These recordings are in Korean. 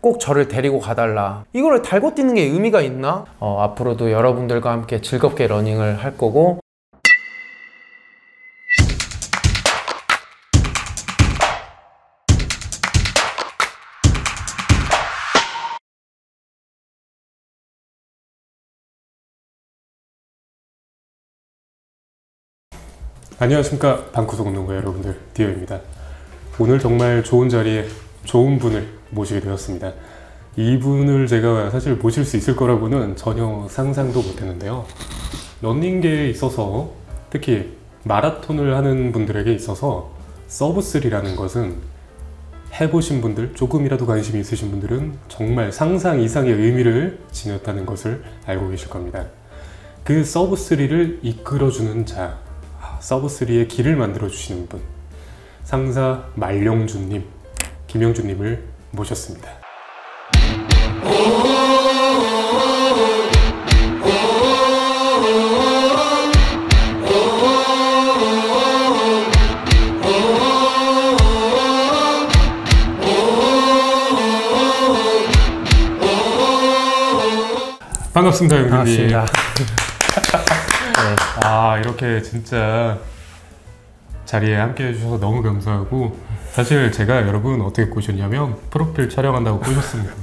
꼭 저를 데리고 가달라. 이거를 달고 뛰는 게 의미가 있나? 앞으로도 여러분들과 함께 즐겁게 러닝을 할 거고, 안녕하십니까, 방구석 운동가 여러분들, 디오입니다. 오늘 정말 좋은 자리에 좋은 분을 모시게 되었습니다. 이분을 제가 사실 모실 수 있을 거라고는 전혀 상상도 못했는데요. 러닝계에 있어서, 특히 마라톤을 하는 분들에게 있어서 서브3라는 것은 해보신 분들, 조금이라도 관심이 있으신 분들은 정말 상상 이상의 의미를 지녔다는 것을 알고 계실 겁니다. 그 서브3를 이끌어주는 자, 서브3의 길을 만들어 주시는 분, 상사 말영준님, 김영준님을 모셨습니다. 반갑습니다, 영준님. 반갑습니다. 아, 이렇게 진짜 자리에 함께 해주셔서 너무 감사하고, 사실 제가 여러분 어떻게 꼬셨냐면 프로필 촬영한다고 꼬셨습니다.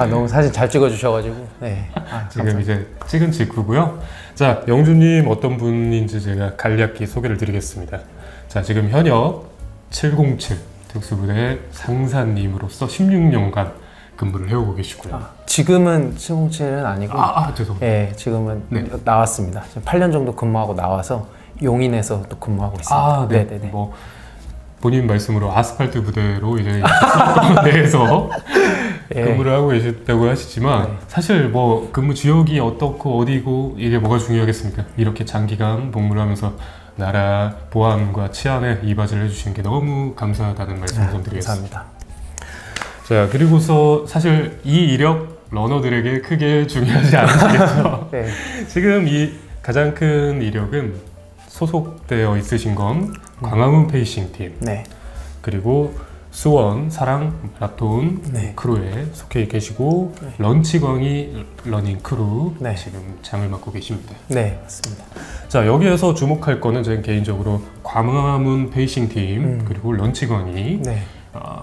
너무 사진 잘 찍어주셔가지고. 네. 지금 감사합니다. 이제 찍은 직후고요. 자, 영준님 어떤 분인지 제가 간략히 소개를 드리겠습니다. 자, 지금 현역 707 특수부대 상사님으로서 16년간 근무를 해오고 계시고요. 지금은 707은 아니고, 죄송합니다. 네, 지금은 나왔습니다. 지금 8년 정도 근무하고 나와서 용인에서 또 근무하고 있습니다. 네. 네네네. 뭐 본인 말씀으로 아스팔트 부대로 이제 내에서 근무를 하고 계셨다고 하시지만, 사실 뭐 근무 지역이 어떻고 어디고 이게 뭐가 중요하겠습니까? 이렇게 장기간 복무를 하면서 나라 보안과 치안에 이바지를 해주시는 게 너무 감사하다는 말씀 좀 드리겠습니다. 감사합니다. 자, 그리고서 사실 이 이력 러너들에게 크게 중요하지 않으시겠죠? 네. 지금 이 가장 큰 이력은 소속되어 있으신 건 광화문 페이싱 팀, 네. 그리고 수원 사랑 마라톤 크루에 속해 계시고, 런치광희 러닝 크루 지금 장을 맡고 계십니다. 네, 맞습니다. 자, 여기에서 주목할 거는 제 개인적으로 광화문 페이싱 팀 그리고 런치광희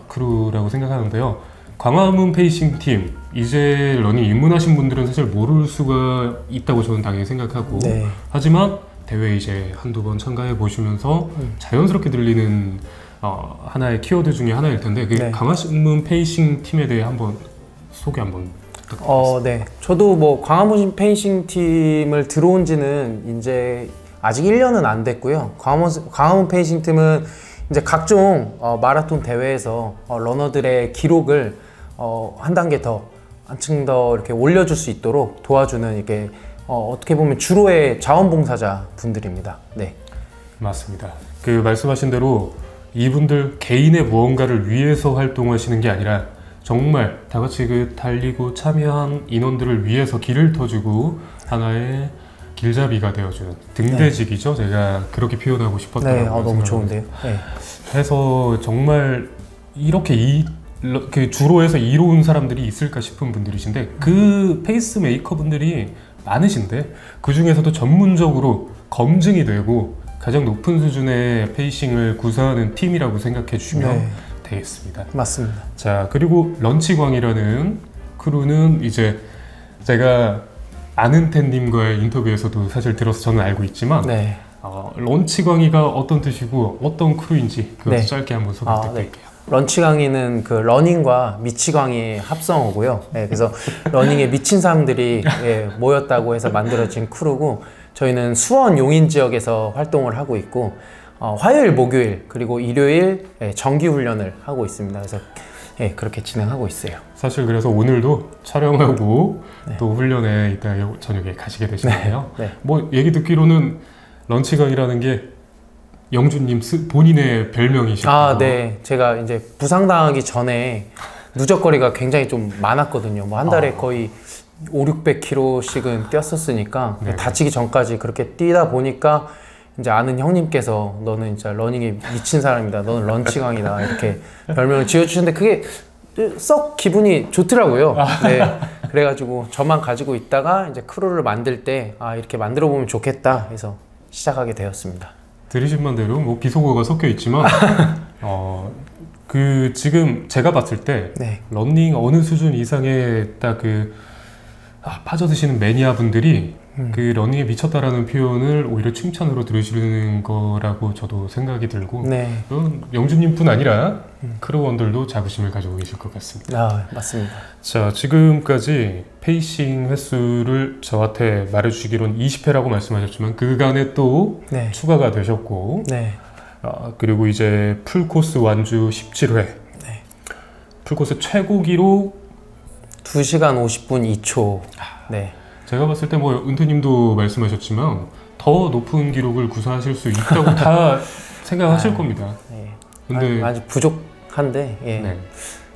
크루라고 생각하는데요. 광화문 페이싱 팀, 이제 러닝 입문하신 분들은 사실 모를 수가 있다고 저는 당연히 생각하고, 하지만 대회 이제 한두 번 참가해 보시면서 자연스럽게 들리는 하나의 키워드 중에 하나일 텐데, 그 광화문 페이싱 팀에 대해 한번 소개 한번 부탁드리겠습니다. 네. 저도 뭐 광화문 페이싱 팀을 들어온 지는 이제 아직 1년은 안 됐고요. 광화문 페이싱 팀은 이제 각종 마라톤 대회에서 러너들의 기록을 한 단계 더, 한층 더 이렇게 올려줄 수 있도록 도와주는, 이렇게 어떻게 보면 주로의 자원봉사자 분들입니다. 네, 맞습니다. 그 말씀하신 대로 이분들 개인의 무언가를 위해서 활동하시는 게 아니라 정말 다 같이 그 달리고 참여한 인원들을 위해서 길을 터주고 하나의 길잡이가 되어주는 등대직이죠. 제가 그렇게 표현하고 싶었더라고요. 너무 좋은데요. 해서 정말 이렇게 주로 해서 이로운 사람들이 있을까 싶은 분들이신데, 그 페이스메이커 분들이 많으신데 그 중에서도 전문적으로 검증이 되고 가장 높은 수준의 페이싱을 구사하는 팀이라고 생각해 주시면 되겠습니다. 맞습니다. 자, 그리고 런치광이라는 크루는 이제 제가 아는 텐님과의 인터뷰에서도 사실 들어서 저는 알고 있지만, 런치광이가 어떤 뜻이고 어떤 크루인지 그것도 짧게 한번 소개 부탁드릴게요. 런치광이는 그 러닝과 미치광이의 합성어고요. 그래서 러닝에 미친 사람들이 모였다고 해서 만들어진 크루고, 저희는 수원 용인 지역에서 활동을 하고 있고, 화요일, 목요일, 그리고 일요일 정기 훈련을 하고 있습니다. 그래서 그렇게 진행하고 있어요. 사실 그래서 오늘도 촬영하고 또 훈련에 이따 저녁에 가시게 되시는데요. 뭐 얘기 듣기로는 런치광이라는 게 영준님 본인의 별명이셨고. 네. 제가 이제 부상당하기 전에 누적거리가 굉장히 좀 많았거든요. 뭐 한 달에 거의 500~600km씩은 뛰었었으니까, 다치기 전까지 그렇게 뛰다 보니까 이제 아는 형님께서 너는 진짜 러닝에 미친 사람이다, 너는 런치광이다, 이렇게 별명을 지어주셨는데, 그게 썩 기분이 좋더라고요. 네. 그래가지고 저만 가지고 있다가 이제 크루를 만들 때 이렇게 만들어 보면 좋겠다 해서 시작하게 되었습니다. 들으신 말대로 뭐 비속어가 섞여 있지만 그 지금 제가 봤을 때 네. 러닝 어느 수준 이상의 딱 빠져드시는 매니아 분들이 그 러닝에 미쳤다라는 표현을 오히려 칭찬으로 들으시는 거라고 저도 생각이 들고 네. 영주님뿐 아니라 크루원들도 자부심을 가지고 계실 것 같습니다. 맞습니다. 자, 지금까지 페이싱 횟수를 저한테 말해주시기로는 20회라고 말씀하셨지만 그간에 또 네. 추가가 되셨고 네. 그리고 이제 풀코스 완주 17회 네. 풀코스 최고 기록 2시간 50분 2초. 네. 제가 봤을 때 뭐 은퇴님도 말씀하셨지만 더 높은 기록을 구사하실 수 있다고 다 생각하실 겁니다. 네. 근데 아직 부족한데 예. 네.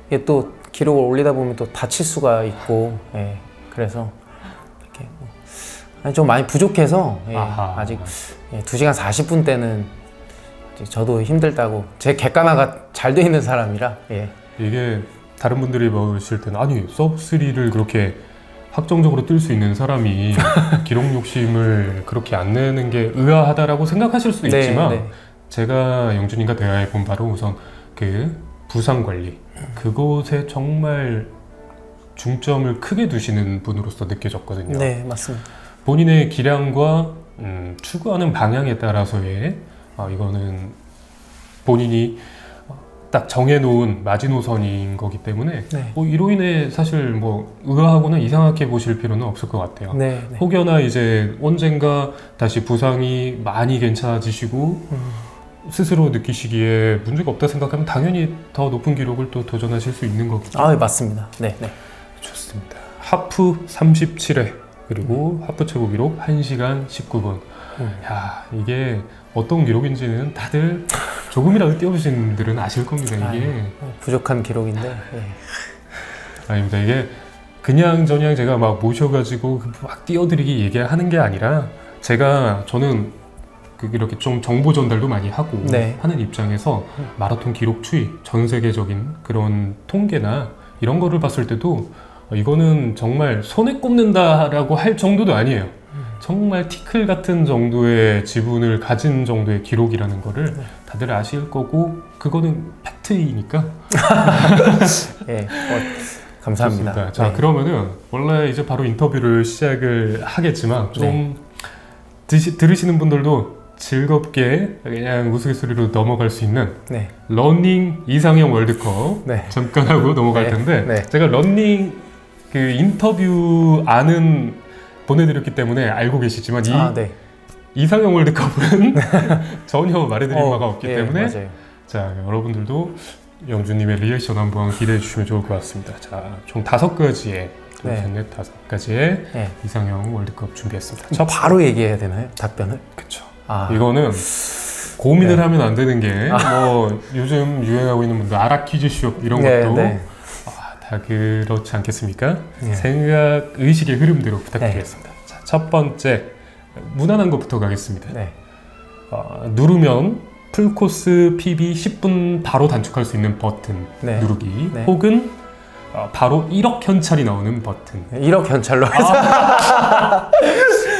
이게 또 기록을 올리다 보면 또 다칠 수가 있고 예. 그래서 이렇게 좀 많이 부족해서 예. 아직 2시간 40분 때는 저도 힘들다고 제 객관화가 잘 돼 있는 사람이라 예. 이게 다른 분들이 보실 때는 아니 서브3를 그렇게 확정적으로 뛸 수 있는 사람이 기록 욕심을 그렇게 안 내는 게 의아하다라고 생각하실 수도 있지만 네. 제가 영준님과 대화해 본 바로 우선 그 부상 관리 그곳에 정말 중점을 크게 두시는 분으로서 느껴졌거든요. 네, 맞습니다. 본인의 기량과 추구하는 방향에 따라서의 이거는 본인이 딱 정해놓은 마지노선인 거기 때문에 네. 뭐 이로 인해 사실 뭐 의아하거나 이상하게 보실 필요는 없을 것 같아요. 네, 네. 혹여나 이제 언젠가 다시 부상이 많이 괜찮아지시고 스스로 느끼시기에 문제가 없다 생각하면 당연히 더 높은 기록을 또 도전하실 수 있는 거겠죠. 맞습니다. 네, 네. 좋습니다. 하프 37회 그리고 하프 최고 기록 1시간 19분. 야, 이게 어떤 기록인지는 다들 조금이라도 뛰어보신 분들은 아실 겁니다. 이게 부족한 기록인데 예. 아닙니다. 이게 그냥 제가 막 모셔가지고 막 뛰어드리기 얘기하는 게 아니라 저는 이렇게 좀 정보 전달도 많이 하고 네. 하는 입장에서 마라톤 기록 추이, 전 세계적인 그런 통계나 이런 거를 봤을 때도 이거는 정말 손에 꼽는다라고 할 정도도 아니에요. 정말 티클 같은 정도의 지분을 가진 정도의 기록이라는 거를 다들 아실 거고 그거는 팩트이니까. 예, 감사합니다. 좋습니다. 자, 네. 그러면은 원래 이제 바로 인터뷰를 시작을 하겠지만 좀 들으시는 분들도 즐겁게 그냥 우스갯소리로 넘어갈 수 있는 네. 러닝 이상형 월드컵 네. 잠깐 하고 넘어갈 네. 텐데 네. 제가 러닝 그 인터뷰 안은 보내드렸기 때문에 알고 계시지만 네. 이상형 월드컵은 전혀 말해드릴 바가 없기 때문에 맞아요. 자, 여러분들도 영주님의 리액션 한번 기대해 주시면 좋을 것 같습니다. 자, 총 5가지의 다섯 가지의 이상형 월드컵 준비했습니다. 바로 얘기해야 되나요? 답변을? 그렇죠. 이거는 고민을 하면 안 되는 게 뭐 요즘 유행하고 있는 분들 아라 퀴즈쇼 이런 것도 다 그렇지 않겠습니까? 생각, 의식의 흐름대로 부탁드리겠습니다. 자, 첫 번째 무난한 것부터 가겠습니다. 누르면 풀코스 PB 10분 바로 단축할 수 있는 버튼 누르기 혹은 바로 1억 현찰이 나오는 버튼. 1억 현찰로 해서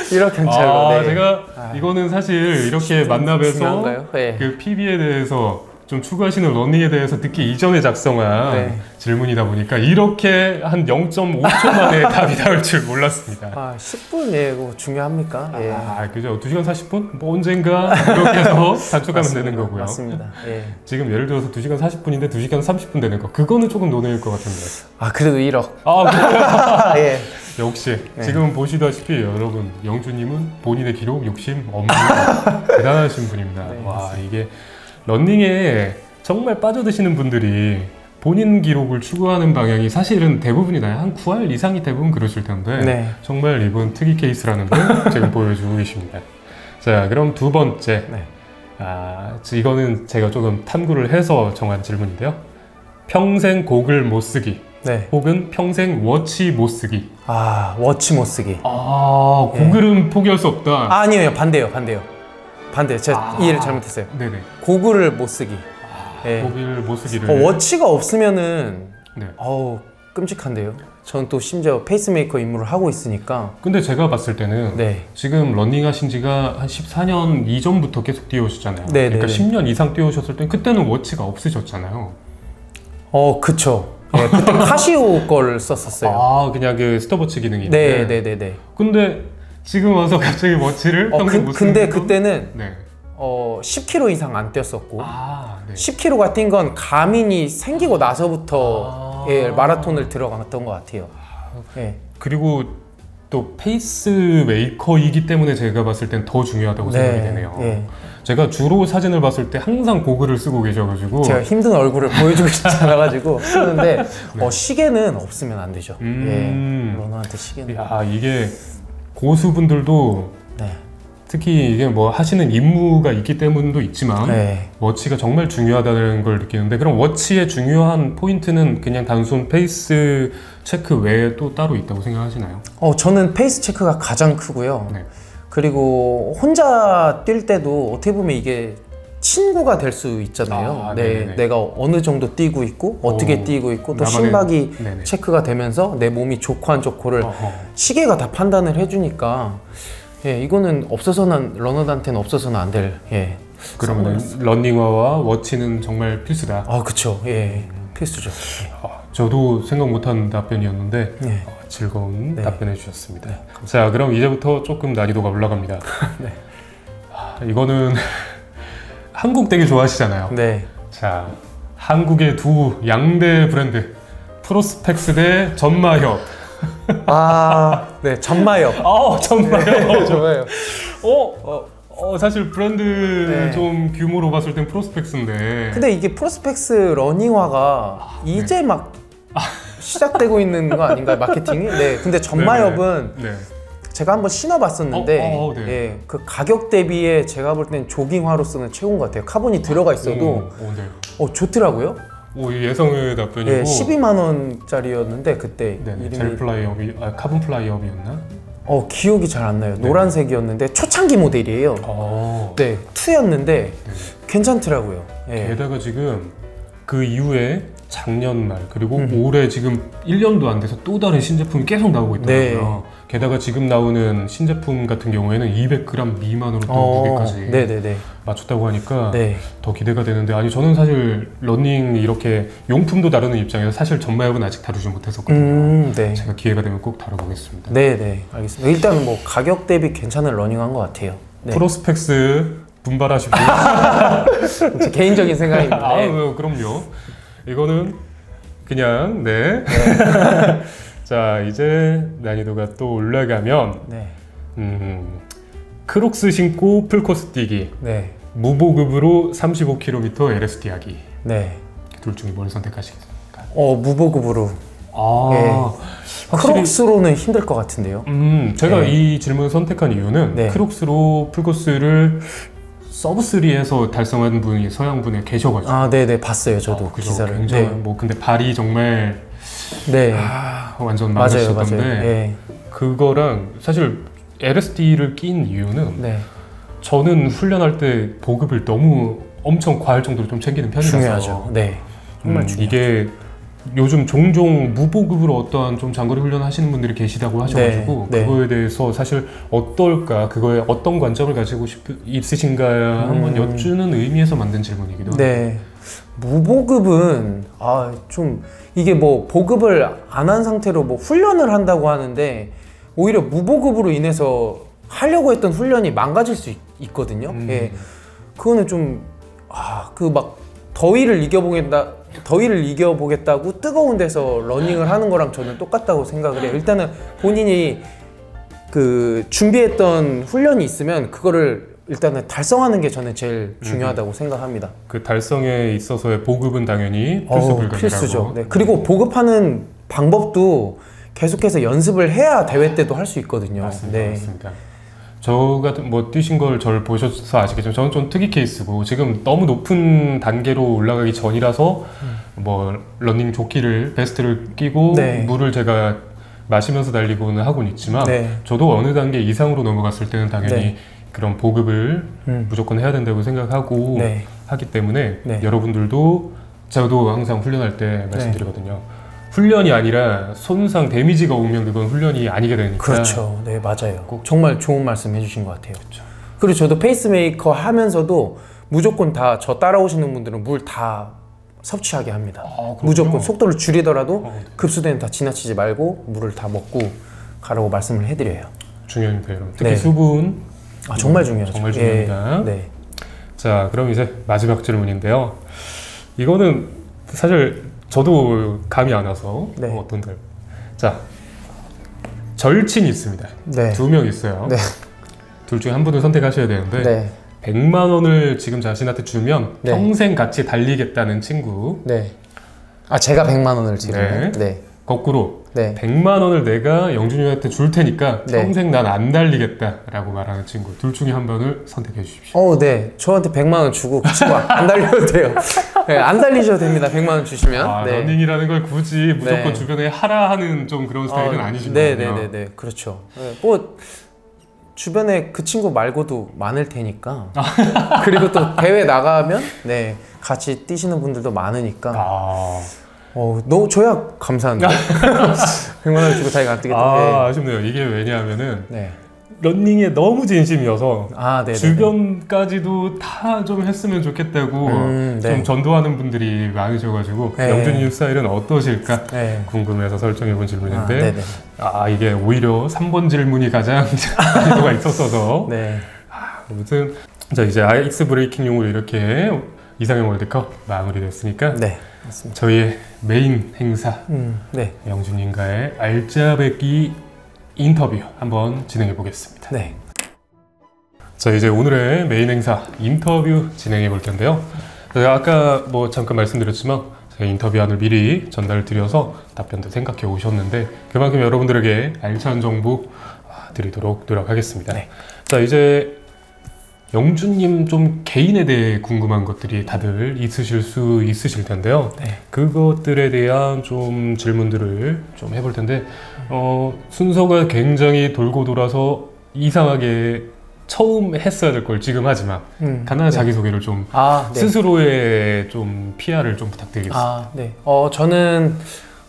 1억 현찰로. 제가 이거는 사실 이렇게 만나뵈서 네. 그 PB에 대해서 좀 추구하시는 러닝에 대해서 듣기 이전에 작성한 질문이다 보니까 이렇게 한 0.5초 만에 답이 나올 줄 몰랐습니다. 10분 그거 중요합니까? 그죠. 2시간 40분? 뭐 언젠가 이렇게 해서 단축하면 되는 거고요. 맞습니다. 지금 예를 들어서 2시간 40분인데 2시간 30분 되는 거. 그거는 조금 논의일 것 같은데. 그래도 1억. 역시 지금 보시다시피 여러분 영주님은 본인의 기록 욕심 없는 대단하신 분입니다. 와, 이게 러닝에 정말 빠져드시는 분들이 본인 기록을 추구하는 방향이 사실은 대부분이 한 9할 이상이 대부분 그러실 텐데 정말 이분 특이 케이스라는 걸 지금 보여주고 계십니다. 자, 그럼 두 번째 이거는 제가 조금 탐구를 해서 정한 질문인데요. 평생 고글 못 쓰기 혹은 평생 워치 못 쓰기. 워치 못 쓰기. 고글은 포기할 수 없다. 아니에요. 반대요. 제가 이해를 잘못했어요. 네네. 고글을 못 쓰기. 고글 못 쓰기를. 워치가 없으면은 네. 어우, 끔찍한데요. 저는 또 심지어 페이스메이커 임무를 하고 있으니까. 근데 제가 봤을 때는 네. 지금 러닝 하신 지가 한 14년 이전부터 계속 뛰어오셨잖아요. 네, 그러니까 네, 10년 이상 뛰어오셨을 때 그때는 워치가 없으셨잖아요. 그쵸. 예, 그때 카시오 걸 썼었어요. 아, 그냥 그 스톱워치 기능이 있는데. 네네네네. 근데 지금 와서 갑자기 워치를 평생 못 쓰는 근데 건? 그때는 네. 10km 이상 안 뛰었었고 아, 네. 10km가 뛴 건 가민이 생기고 나서부터 예, 마라톤을 들어갔던 것 같아요. 예. 그리고 또 페이스메이커이기 때문에 제가 봤을 땐 더 중요하다고 생각이 되네요. 예. 제가 주로 사진을 봤을 때 항상 고글을 쓰고 계셔가지고 제가 힘든 얼굴을 보여주고 싶지 않아가지고 쓰는데 시계는 없으면 안 되죠. 예. 러너한테 시계는. 야, 이게 고수분들도 네. 특히 이게 뭐 하시는 임무가 있기 때문도 있지만 네. 워치가 정말 중요하다는 걸 느끼는데, 그럼 워치의 중요한 포인트는 그냥 단순 페이스 체크 외에 또 따로 있다고 생각하시나요? 저는 페이스 체크가 가장 크고요. 네. 그리고 혼자 뛸 때도 어떻게 보면 이게 친구가 될 수 있잖아요. 아, 네네네. 내가 어느 정도 뛰고 있고 어떻게 뛰고 있고 또 나만의- 심박이 네네. 체크가 되면서 내 몸이 좋고 안 좋고를 어허. 시계가 다 판단을 해주니까 예, 이거는 없어서는 러너한테는 없어서는 안 될. 예. 그러면 러닝화와 워치는 정말 필수다. 그쵸. 예. 필수죠. 예. 저도 생각 못한 답변이었는데 네. 즐거운 네. 답변해 주셨습니다. 자, 그럼 이제부터 조금 난이도가 올라갑니다. 네. 이거는 한국 되게 좋아하시잖아요. 네. 자, 한국의 두 양대 브랜드 프로스펙스 대 전마협. 네. 전마협. 전마협. 좋아요. 사실 브랜드 네. 좀 규모로 봤을 땐 프로스펙스인데. 근데 이게 프로스펙스 러닝화가 이제 막 시작되고 있는 거 아닌가요? 마케팅이? 네. 근데 전마협은 네. 제가 한번 신어봤었는데 네. 예, 그 가격 대비에 제가 볼 땐 조깅화로서는 최고인 것 같아요. 카본이 들어가 있어도 네. 좋더라고요. 예상의 답변이고. 예, 12만 원짜리였는데 그때 네네. 이름이 젤 플라이업이 카본 플라이업이었나? 기억이 잘 안 나요. 네. 노란색이었는데 초창기 모델이에요. 네, 2였는데 괜찮더라고요. 예. 게다가 지금 그 이후에 작년 말 그리고 올해 지금 1년도 안 돼서 또 다른 신제품이 계속 나오고 있더라고요. 게다가 지금 나오는 신제품 같은 경우에는 200g 미만으로 또 무게까지 네네네. 맞췄다고 하니까 네. 더 기대가 되는데, 아니 저는 사실 러닝 이렇게 용품도 다루는 입장에서 사실 전마협은 아직 다루지 못했었거든요. 네. 제가 기회가 되면 꼭 다뤄보겠습니다. 네네. 알겠습니다. 일단은 뭐 가격 대비 괜찮은 러닝한 것 같아요. 네. 프로스펙스 분발하시고. 제 개인적인 생각입니다. 네. 그럼요. 이거는 그냥 네. 자, 이제 난이도가 또 올라가면 네. 크록스 신고 풀코스 뛰기, 네. 무보급으로 35km LSD 하기. 네. 둘 중에 뭘 선택하시겠습니까? 무보급으로. 크록스로는 힘들 것 같은데요. 제가 네. 이 질문을 선택한 이유는 네. 크록스로 풀코스를 서브3에서 달성한 분이 서양 분에 계셔가지고. 네네. 봤어요. 저도 그 그죠. 기사를. 굉장히 네. 뭐 근데 발이 정말 네. 완전 맞아요. 망가지셨던데, 맞아요. 네. 그거랑 사실 LSD를 낀 이유는 네. 저는 훈련할 때 보급을 너무 엄청 과할 정도로 좀 챙기는 편이라서. 중요하죠. 네. 정말 중요해요. 이게 요즘 종종 무보급으로 어떠한 좀 장거리 훈련 하시는 분들이 계시다고 하셔가지고 네. 그거에 대해서 사실 어떨까, 그거에 어떤 관점을 가지고 있으신가 한번 여쭈는 의미에서 만든 질문이기도 합니다. 네. 무보급은 좀 이게 뭐 보급을 안 한 상태로 뭐 훈련을 한다고 하는데 오히려 무보급으로 인해서 하려고 했던 훈련이 망가질 수 있거든요. 예. 그거는 좀 그 막 더위를 이겨보겠다고 뜨거운 데서 러닝을 하는 거랑 저는 똑같다고 생각을 해요. 일단은 본인이 그 준비했던 훈련이 있으면 그거를 일단은 달성하는 게 저는 제일 중요하다고 생각합니다. 그 달성에 있어서의 보급은 당연히 필수 불가이라고. 필수죠. 네. 그리고 보급하는 방법도 계속해서 연습을 해야 대회 때도 할 수 있거든요. 맞습니다. 네. 맞습니다. 저 같은 뭐 뛰신 걸 저를 보셔서 아시겠지만 저는 좀 특이 케이스고, 지금 너무 높은 단계로 올라가기 전이라서 뭐 러닝 조끼를 베스트를 끼고 네. 물을 제가 마시면서 달리고는 하고는 있지만 저도 어느 단계 이상으로 넘어갔을 때는 당연히 그런 보급을 무조건 해야 된다고 생각하고 하기 때문에 여러분들도, 저도 항상 훈련할 때 말씀드리거든요. 훈련이 아니라 손상 데미지가 오면 그건 훈련이 아니게 되니까. 그렇죠. 네, 맞아요. 정말 좋은 말씀 해주신 것 같아요. 그렇죠. 그리고 저도 페이스메이커 하면서도 무조건 다 저 따라오시는 분들은 물 다 섭취하게 합니다. 무조건 속도를 줄이더라도 급수대는 다 지나치지 말고 물을 다 먹고 가라고 말씀을 해드려요. 중요합니다, 여러분. 특히 네. 수분. 정말 중요하죠. 정말 중요합니다. 네. 자, 그럼 이제 마지막 질문인데요. 이거는 사실 저도 감이 안 와서 네. 어떤가요? 자, 절친이 있습니다. 네. 2명 있어요. 네. 둘 중에 한 분을 선택하셔야 되는데 네. 100만 원을 지금 자신한테 주면 네. 평생 같이 달리겠다는 친구. 네. 제가 100만 원을 지금. 네. 네. 거꾸로 네. 100만 원을 내가 영준이한테 줄 테니까 네. 평생 난 안 달리겠다라고 말하는 친구. 둘 중에 한 분을 선택해 주십시오. 네. 저한테 100만 원 주고 그 친구 안 달려도 돼요. 네, 안 달리셔도 됩니다. 100만 원 주시면. 네. 러닝이라는 걸 굳이 무조건 네. 주변에 하라 하는 좀 그런 스타일은 아니신 네, 거군요. 네. 그렇죠. 네, 뭐 주변에 그 친구 말고도 많을 테니까. 그리고 또 대회 나가면 네, 같이 뛰시는 분들도 많으니까. 너무 줘야 감사한데. 100만 원 주고 자기가 안 뛰겠다. 네. 아쉽네요. 이게 왜냐하면은 네. 러닝에 너무 진심이어서 네. 주변까지도 다 좀 했으면 좋겠다고 네. 좀 전도하는 분들이 많으셔가지고 네. 영준님 스타일은 어떠실까 네. 궁금해서 설정해본 질문인데 네네. 이게 오히려 3번 질문이 가장 난이도가 있었어서 네. 아무튼 자 이제 아이스 브레이킹용으로 이렇게 이상형 월드컵 마무리됐으니까 네. 맞습니다. 저희의 메인 행사 네. 영준님과의 알짜배기 인터뷰 한번 진행해 보겠습니다. 네. 자 이제 오늘의 메인 행사 인터뷰 진행해 볼 텐데요. 제가 아까 뭐 잠깐 말씀드렸지만 제가 인터뷰안을 미리 전달을 드려서 답변도 생각해 오셨는데 그만큼 여러분들에게 알찬 정보 드리도록 노력하겠습니다. 네. 자 이제 영준님 좀 개인에 대해 궁금한 것들이 다들 있으실 수 있으실 텐데요. 네. 그것들에 대한 좀 질문들을 좀 해볼 텐데 순서가 굉장히 돌고 돌아서 이상하게 처음 했어야 될 걸 지금 하지만 간단한 네. 자기소개를 좀 네. 스스로의 좀 PR을 좀 부탁드리겠습니다. 네. 저는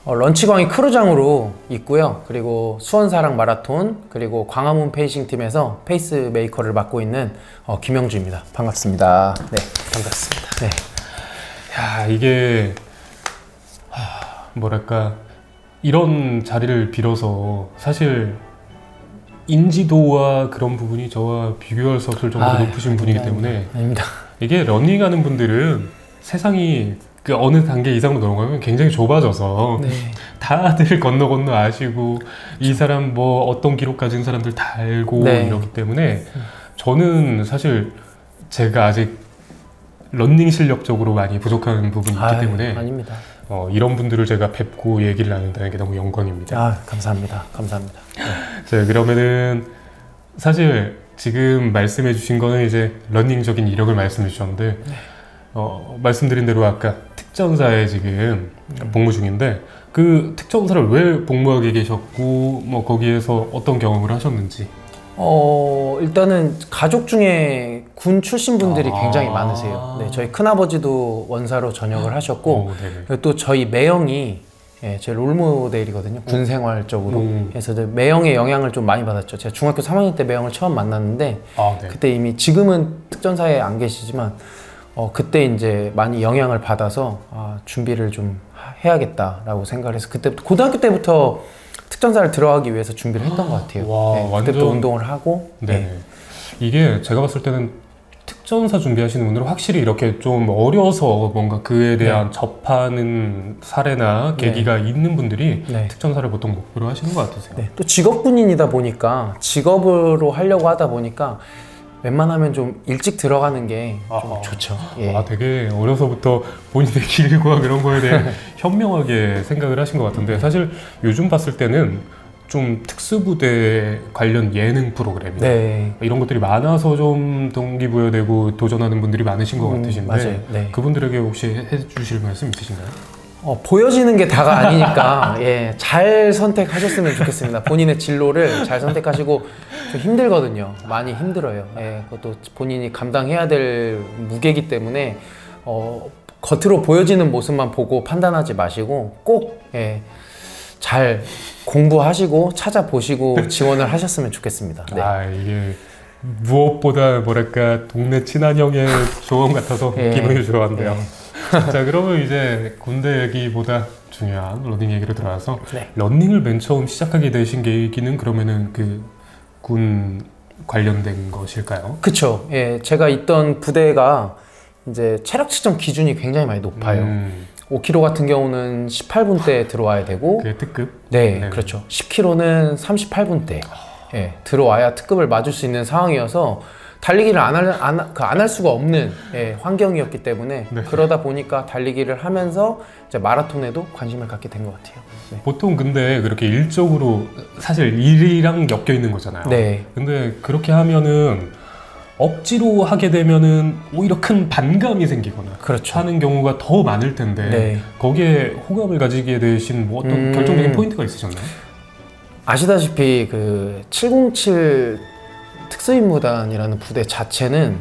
런치광희 크루장으로 있고요. 그리고 수원사랑 마라톤 그리고 광화문 페이싱 팀에서 페이스메이커를 맡고 있는 김영주입니다. 반갑습니다. 네, 반갑습니다. 네. 야 이게 뭐랄까 이런 자리를 빌어서 사실 인지도와 그런 부분이 저와 비교할 수 없을 정도로 높으신 분이기 때문에 아닙니다. 이게 러닝하는 분들은 세상이 그 어느 단계 이상으로 넘어가면 굉장히 좁아져서 네. 다들 건너 아시고 이 사람 뭐 어떤 기록 가진 사람들 다 알고 네. 이러기 때문에 저는 사실 제가 아직 러닝 실력적으로 많이 부족한 부분이 있기 때문에 아닙니다. 이런 분들을 제가 뵙고 얘기를 나눈다는 게 너무 영광입니다. 감사합니다. 감사합니다. 네. 자, 그러면은 사실 지금 말씀해 주신 거는 이제 러닝적인 이력을 말씀해 주셨는데 말씀드린 대로 아까 특전사에 지금 복무 중인데 그 특전사를 왜 복무하게 계셨고 뭐 거기에서 어떤 경험을 하셨는지. 일단은 가족 중에 군 출신 분들이 굉장히 많으세요. 네, 저희 큰아버지도 원사로 전역을 하셨고 그리고 또 저희 매형이 제 롤모델이거든요. 군 생활적으로. 그래서 매형의 영향을 좀 많이 받았죠. 제가 중학교 3학년 때 매형을 처음 만났는데 네. 그때 이미 지금은 특전사에 안 계시지만 그때 이제 많이 영향을 받아서 준비를 좀 해야겠다라고 생각을 해서 그때부터 고등학교 때부터 특전사를 들어가기 위해서 준비를 했던 것 같아요. 와, 네, 완전... 그때부터 운동을 하고. 네. 이게 제가 봤을 때는 특전사 준비하시는 분들은 확실히 이렇게 좀 어려서 뭔가 그에 대한 접하는 사례나 계기가 있는 분들이 특전사를 보통 목표로 하시는 것 같으세요. 네. 또 직업군인이다 보니까 직업으로 하려고 하다 보니까 웬만하면 좀 일찍 들어가는 게 좀 좋죠. 되게 어려서부터 본인의 길과 그런 거에 대해 현명하게 생각을 하신 것 같은데 사실 요즘 봤을 때는 좀 특수부대 관련 예능 프로그램이나 이런 것들이 많아서 좀 동기부여되고 도전하는 분들이 많으신 것 같으신데 맞아요. 그분들에게 혹시 해주실 말씀 있으신가요? 보여지는 게 다가 아니니까 잘 선택하셨으면 좋겠습니다. 본인의 진로를 잘 선택하시고 좀 힘들거든요. 많이 힘들어요. 그것도 본인이 감당해야 될 무게이기 때문에 겉으로 보여지는 모습만 보고 판단하지 마시고 꼭 잘 공부하시고 찾아보시고 지원을 하셨으면 좋겠습니다. 네. 아, 이게 무엇보다 뭐랄까 동네 친한형의 조언 같아서 예. 기분이 좋았는데요. 예. 자, 그러면 이제 군대 얘기보다 중요한 러닝 얘기로 들어와서 네. 러닝을 맨 처음 시작하게 되신 계기는 그러면은 그 군 관련된 것일까요? 그쵸. 예, 제가 있던 부대가 이제 체력 측정 기준이 굉장히 많이 높아요. 5km 같은 경우는 18분대에 들어와야 되고, 그게 특급? 네, 네. 그렇죠. 10km는 38분대 예, 들어와야 특급을 맞을 수 있는 상황이어서 달리기를 안 할 수가 없는 예, 환경이었기 때문에 네. 그러다 보니까 달리기를 하면서 이제 마라톤에도 관심을 갖게 된 것 같아요. 네. 보통 근데 그렇게 일적으로 사실 일이랑 엮여 있는 거잖아요. 네. 근데 그렇게 하면은 억지로 하게 되면은 오히려 큰 반감이 생기거나 그렇죠. 하는 경우가 더 많을 텐데 네. 거기에 호감을 가지게 되신 뭐 어떤 결정적인 포인트가 있으셨나요? 아시다시피 그 707 특수임무단이라는 부대 자체는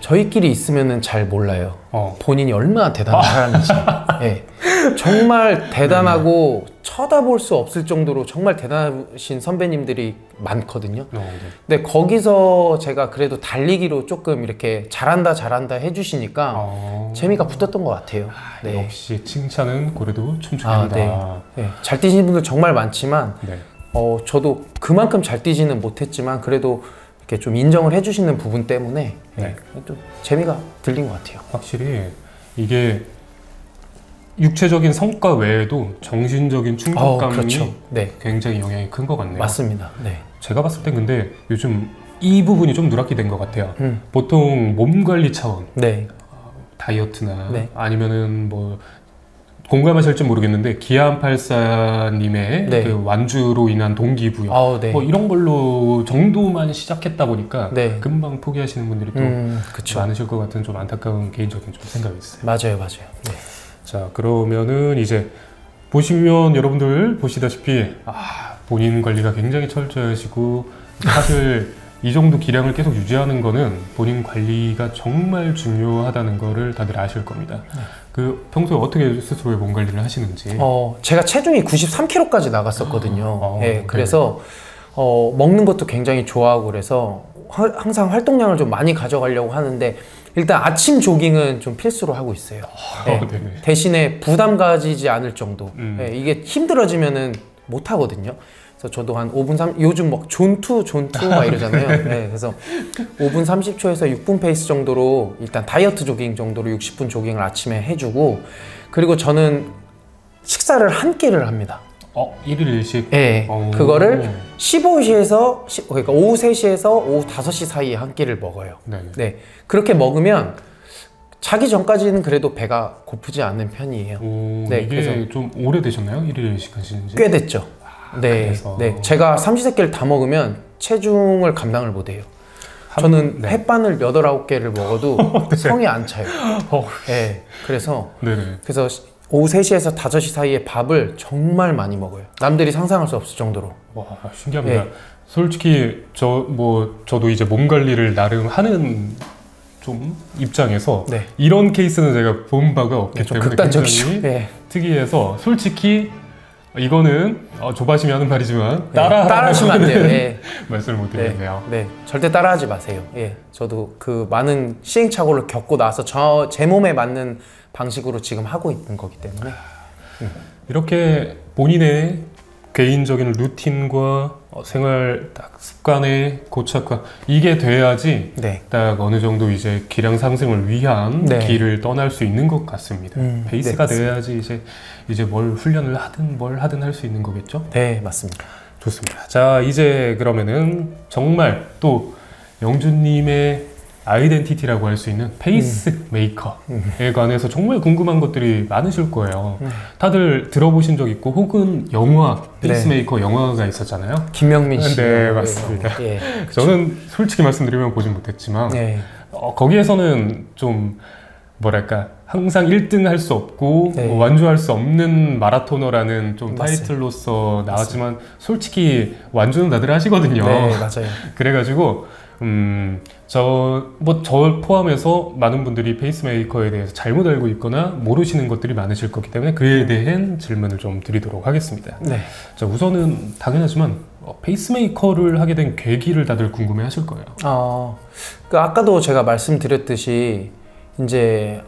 저희끼리 있으면은 잘 몰라요. 본인이 얼마나 대단한 사람인지. 예. 정말 대단하고 쳐다볼 수 없을 정도로 정말 대단하신 선배님들이 많거든요. 네. 근데 거기서 제가 그래도 달리기로 조금 이렇게 잘한다 해주시니까 재미가 붙었던 것 같아요. 네. 역시 칭찬은 고래도 춤추는다. 네. 잘 뛰시는 분들 정말 많지만 네. 저도 그만큼 잘 뛰지는 못했지만 그래도 이렇게 좀 인정을 해주시는 부분 때문에 네. 좀 재미가 들린 것 같아요. 확실히 이게 육체적인 성과 외에도 정신적인 충족감이 그렇죠. 네. 굉장히 영향이 큰 것 같네요. 맞습니다. 네. 제가 봤을 땐 근데 요즘 이 부분이 좀 누락이 된 것 같아요. 보통 몸 관리 차원, 네. 다이어트나 네. 아니면은 뭐 공감하실지 모르겠는데 기안84님의 네. 그 완주로 인한 동기부여 네. 뭐 이런 걸로 정도만 시작했다 보니까 네. 금방 포기하시는 분들이 또 그쵸. 많으실 것 같은 좀 안타까운 개인적인 좀 생각이 있어요. 맞아요. 네. 자, 그러면은 이제 보시면 여러분들 보시다시피 본인 관리가 굉장히 철저하시고 사실 이 정도 기량을 계속 유지하는 거는 본인 관리가 정말 중요하다는 거를 다들 아실 겁니다. 그 평소에 어떻게 스스로의 몸 관리를 하시는지. 제가 체중이 93kg까지 나갔었거든요. 네. 그래서 먹는 것도 굉장히 좋아하고 그래서 항상 활동량을 좀 많이 가져가려고 하는데 일단 아침 조깅은 좀 필수로 하고 있어요. 대신에 부담 가지지 않을 정도. 이게 힘들어지면은 못 하거든요. 그래서 저도 한 5분 30, 요즘 막 존투 막 이러잖아요. 네, 그래서 5분 30초에서 6분 페이스 정도로 일단 다이어트 조깅 정도로 60분 조깅을 아침에 해주고 그리고 저는 식사를 한 끼를 합니다. 1일 1식? 네, 그거를 15시에서 그러니까 오후 3시에서 오후 5시 사이에 한 끼를 먹어요. 네, 그렇게 먹으면 자기 전까지는 그래도 배가 고프지 않는 편이에요. 네, 이게 그래서 좀 오래되셨나요? 1일 1식 하시는지? 꽤 됐죠. 네, 제가 삼시세끼를 다 먹으면 체중을 감당을 못해요. 저는 햇반을 8, 9개를 먹어도 성이 안 차요. 네, 그래서 오후 3시에서 5시 사이에 밥을 정말 많이 먹어요. 남들이 상상할 수 없을 정도로. 와, 신기합니다. 솔직히 저도 이제 몸 관리를 나름 하는 좀 입장에서 이런 케이스는 제가 본 바가 없기 때문에 극단적이죠. 굉장히 특이해서 솔직히 이거는 조바심이 하는 말이지만 따라하시면 안 돼요. 말씀을 못 드리겠네요. 절대 따라하지 마세요. 저도 그 많은 시행착오를 겪고 나서 제 몸에 맞는 방식으로 지금 하고 있는 거기 때문에 이렇게 본인의 개인적인 루틴과 생활 딱 습관의 고착화 이게 돼야지 딱 어느 정도 이제 기량 상승을 위한 길을 떠날 수 있는 것 같습니다. 베이스가 돼야지 이제 뭘 훈련을 하든 뭘 하든 할 수 있는 거겠죠? 네, 맞습니다. 좋습니다. 자, 이제 그러면은 정말 또 영준님의 아이덴티티라고 할 수 있는 페이스 메이커에 관해서 정말 궁금한 것들이 많으실 거예요. 다들 들어보신 적 있고 혹은 영화 페이스 메이커 영화가 있었잖아요. 김명민 씨. 네, 맞습니다. 저는 솔직히 말씀드리면 보진 못했지만 거기에서는 좀 뭐랄까 항상 1등 할 수 없고 완주할 수 없는 마라토너라는 좀 타이틀로서 나왔지만 솔직히 완주는 다들 하시거든요. 네, 맞아요. 그래가지고 저 포함해서 많은 분들이 페이스메이커에 대해서 잘못 알고 있거나 모르시는 것들이 많으실 거기 때문에 그에 대한 질문을 좀 드리도록 하겠습니다. 네. 자, 우선은 당연하지만 페이스메이커를 하게 된 계기를 다들 궁금해 하실 거예요. 아까도 제가 말씀드렸듯이 이제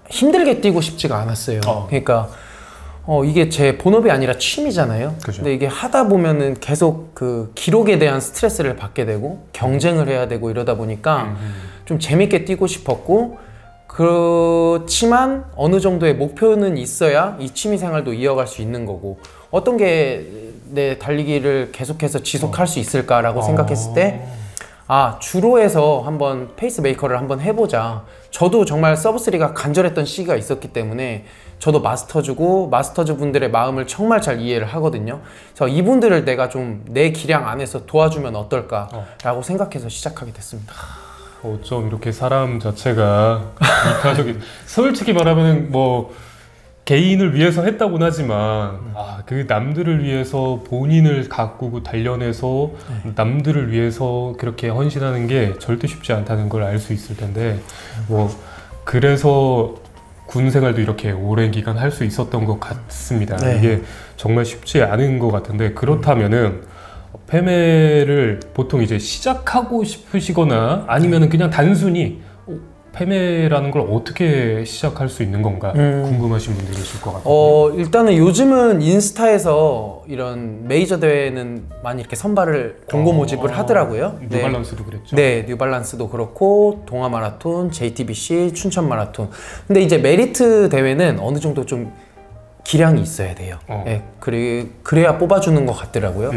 힘들게 뛰고 싶지가 않았어요. 그러니까 이게 제 본업이 아니라 취미잖아요. 그죠. 근데 이게 하다 보면은 계속 그 기록에 대한 스트레스를 받게 되고 경쟁을 해야 되고 이러다 보니까 좀 재밌게 뛰고 싶었고, 그렇지만 어느 정도의 목표는 있어야 이 취미 생활도 이어갈 수 있는 거고, 어떤 게 내 달리기를 계속해서 지속할 수 있을까라고 생각했을 때 주로해서 한번 페이스메이커를 한번 해보자. 저도 정말 서브3가 간절했던 시기가 있었기 때문에 저도 마스터즈 분들의 마음을 정말 잘 이해를 하거든요. 그래서 이분들을 내가 좀 내 기량 안에서 도와주면 어떨까라고 생각해서 시작하게 됐습니다. 어쩜 이렇게 사람 자체가 이타적인 솔직히 말하면 뭐 개인을 위해서 했다고는 하지만 그 남들을 위해서 본인을 가꾸고 단련해서 남들을 위해서 그렇게 헌신하는 게 절대 쉽지 않다는 걸 알 수 있을 텐데, 뭐 그래서 군 생활도 이렇게 오랜 기간 할 수 있었던 것 같습니다. 네. 이게 정말 쉽지 않은 것 같은데, 그렇다면은 패매를 보통 이제 시작하고 싶으시거나 아니면은 그냥 단순히 패매라는 걸 어떻게 시작할 수 있는 건가 궁금하신 분들이 계실 것 같아요. 일단은 요즘은 인스타에서 이런 메이저 대회는 많이 이렇게 선발을 공고 모집을 하더라고요. 뉴발란스도 그랬죠. 네, 뉴발란스도 그렇고 동아 마라톤, JTBC, 춘천 마라톤. 근데 이제 메리트 대회는 어느 정도 좀 기량이 있어야 돼요. 네, 그래야 뽑아주는 것 같더라고요.